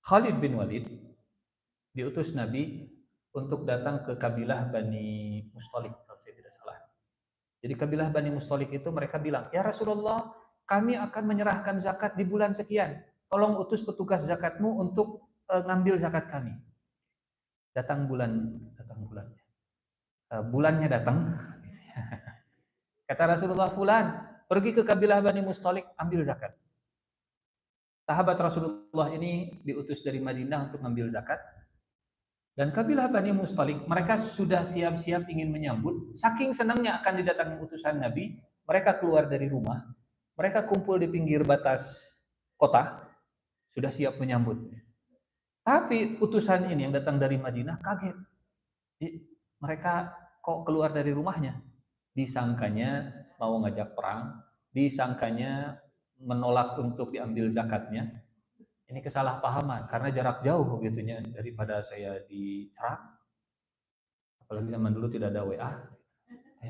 Khalid bin Walid diutus Nabi untuk datang ke kabilah Bani Mustalik kalau saya tidak salah. Jadi kabilah Bani Mustalik itu mereka bilang, "Ya Rasulullah, kami akan menyerahkan zakat di bulan sekian. Tolong utus petugas zakatmu untuk ngambil zakat kami." Datang bulannya. Bulannya datang. Kata Rasulullah, "Fulan, pergi ke kabilah Bani Mustalik, ambil zakat." Sahabat Rasulullah ini diutus dari Madinah untuk mengambil zakat. Dan kabilah Bani Mustalik, mereka sudah siap-siap ingin menyambut. Saking senangnya akan didatangi utusan Nabi, mereka keluar dari rumah. Mereka kumpul di pinggir batas kota, sudah siap menyambut. Tapi utusan ini yang datang dari Madinah kaget. Mereka kok keluar dari rumahnya? Disangkanya mau ngajak perang, disangkanya menolak untuk diambil zakatnya. Ini kesalahpahaman karena jarak jauh begitunya, daripada saya diserang, apalagi zaman dulu tidak ada WA,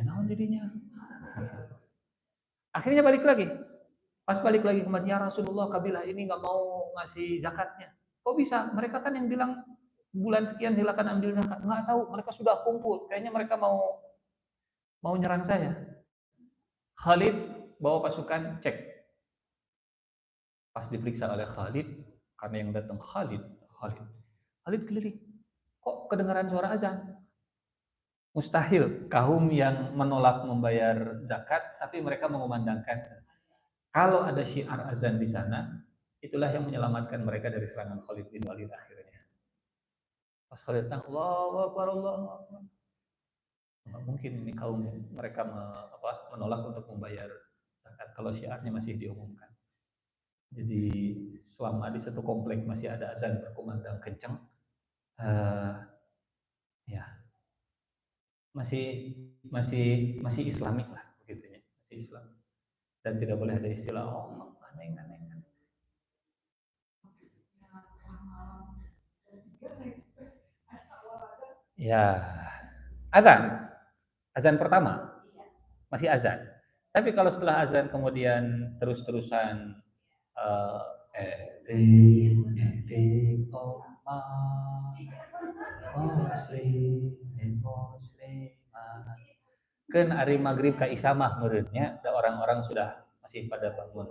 naon jadinya. Akhirnya balik lagi. Pas balik lagi ke Madinah, Rasulullah, kabilah ini nggak mau ngasih zakatnya. Kok bisa? Mereka kan yang bilang bulan sekian silakan ambil zakat. Nggak tahu, mereka sudah kumpul. Kayaknya mereka mau nyerang saya. Khalid bawa pasukan, cek. Pas diperiksa oleh Khalid, karena yang datang Khalid keliling. Kok kedengaran suara azan? Mustahil kaum yang menolak membayar zakat, tapi mereka mengumandangkan. Kalau ada syiar azan di sana, itulah yang menyelamatkan mereka dari serangan Khalid bin Walid akhirnya. Pas Khalid datang, Allahu Akbar, Allahu Akbar. Nggak mungkin ini kaum mereka menolak untuk membayar zakat kalau syiarnya masih diumumkan. Jadi selama di satu komplek masih ada azan berkumandang kencang, uh, ya masih masih masih Islamik lah begitunya, masih Islam. Dan tidak boleh ada istilah aneh aneh aneh. Ya, azan, azan pertama masih azan. Tapi kalau setelah azan kemudian terus-terusan uh, oh muslimat. Kan hari maghrib ka isya mah meureunnya da orang-orang sudah masih pada bangun.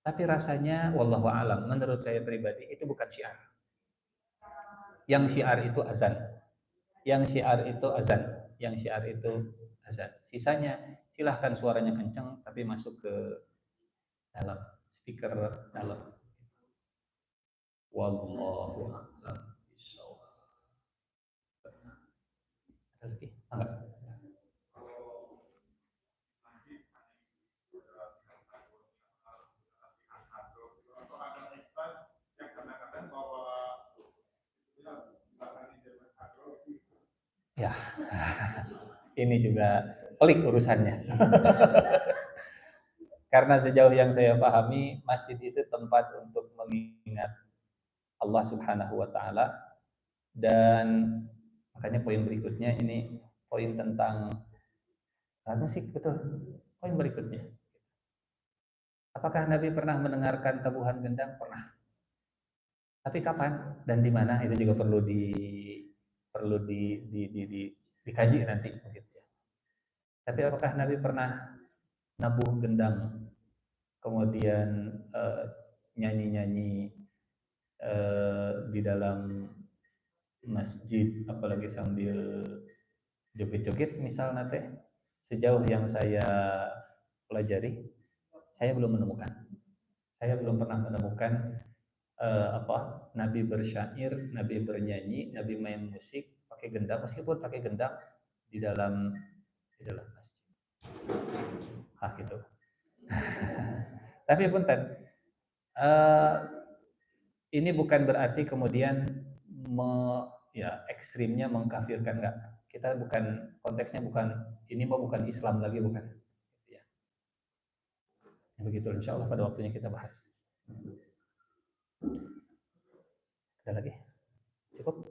Tapi rasanya wallahu alam menurut saya pribadi itu bukan syiar. Yang syiar itu azan. Yang syiar itu azan. Yang syiar itu azan. Sisanya silahkan suaranya kencang tapi masuk ke dalam speaker dalam. Wallahu a'lam bishawab. Ada lagi? Enggak. Ya, ini juga pelik urusannya. Karena sejauh yang saya pahami, masjid itu tempat untuk mengingat Allah Subhanahu wa taala dan makanya poin berikutnya ini poin tentang sih betul. Poin berikutnya. Apakah Nabi pernah mendengarkan tabuhan gendang? Pernah. Tapi kapan dan di mana itu juga perlu dikaji nanti begitu ya. Tapi apakah Nabi pernah nabuh gendang kemudian nyanyi-nyanyi di dalam masjid apalagi sambil joget-joget misalnya teh sejauh yang saya pelajari saya belum menemukan. Saya belum pernah menemukan Nabi bersyair, Nabi bernyanyi, Nabi main musik pakai gendang meskipun pakai gendang di dalam masjid. Gitu. Tapi punten, ini bukan berarti kemudian ekstrimnya mengkafirkan enggak. Kita bukan konteksnya bukan ini mau bukan Islam lagi bukan. Ya. Begitu insya Allah pada waktunya kita bahas. Ada lagi? Cukup?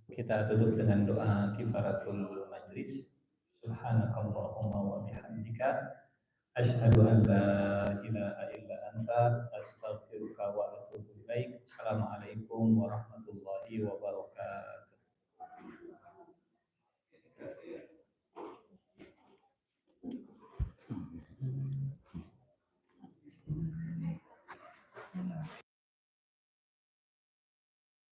Kita tutup dengan doa kifaratul majlis. Subhanakallahumma wa bihamdika asyhadu an la ilaha illa anta astaghfiruka wa atubu ilaik. Assalamualaikum warahmatullahi wabarakatuh.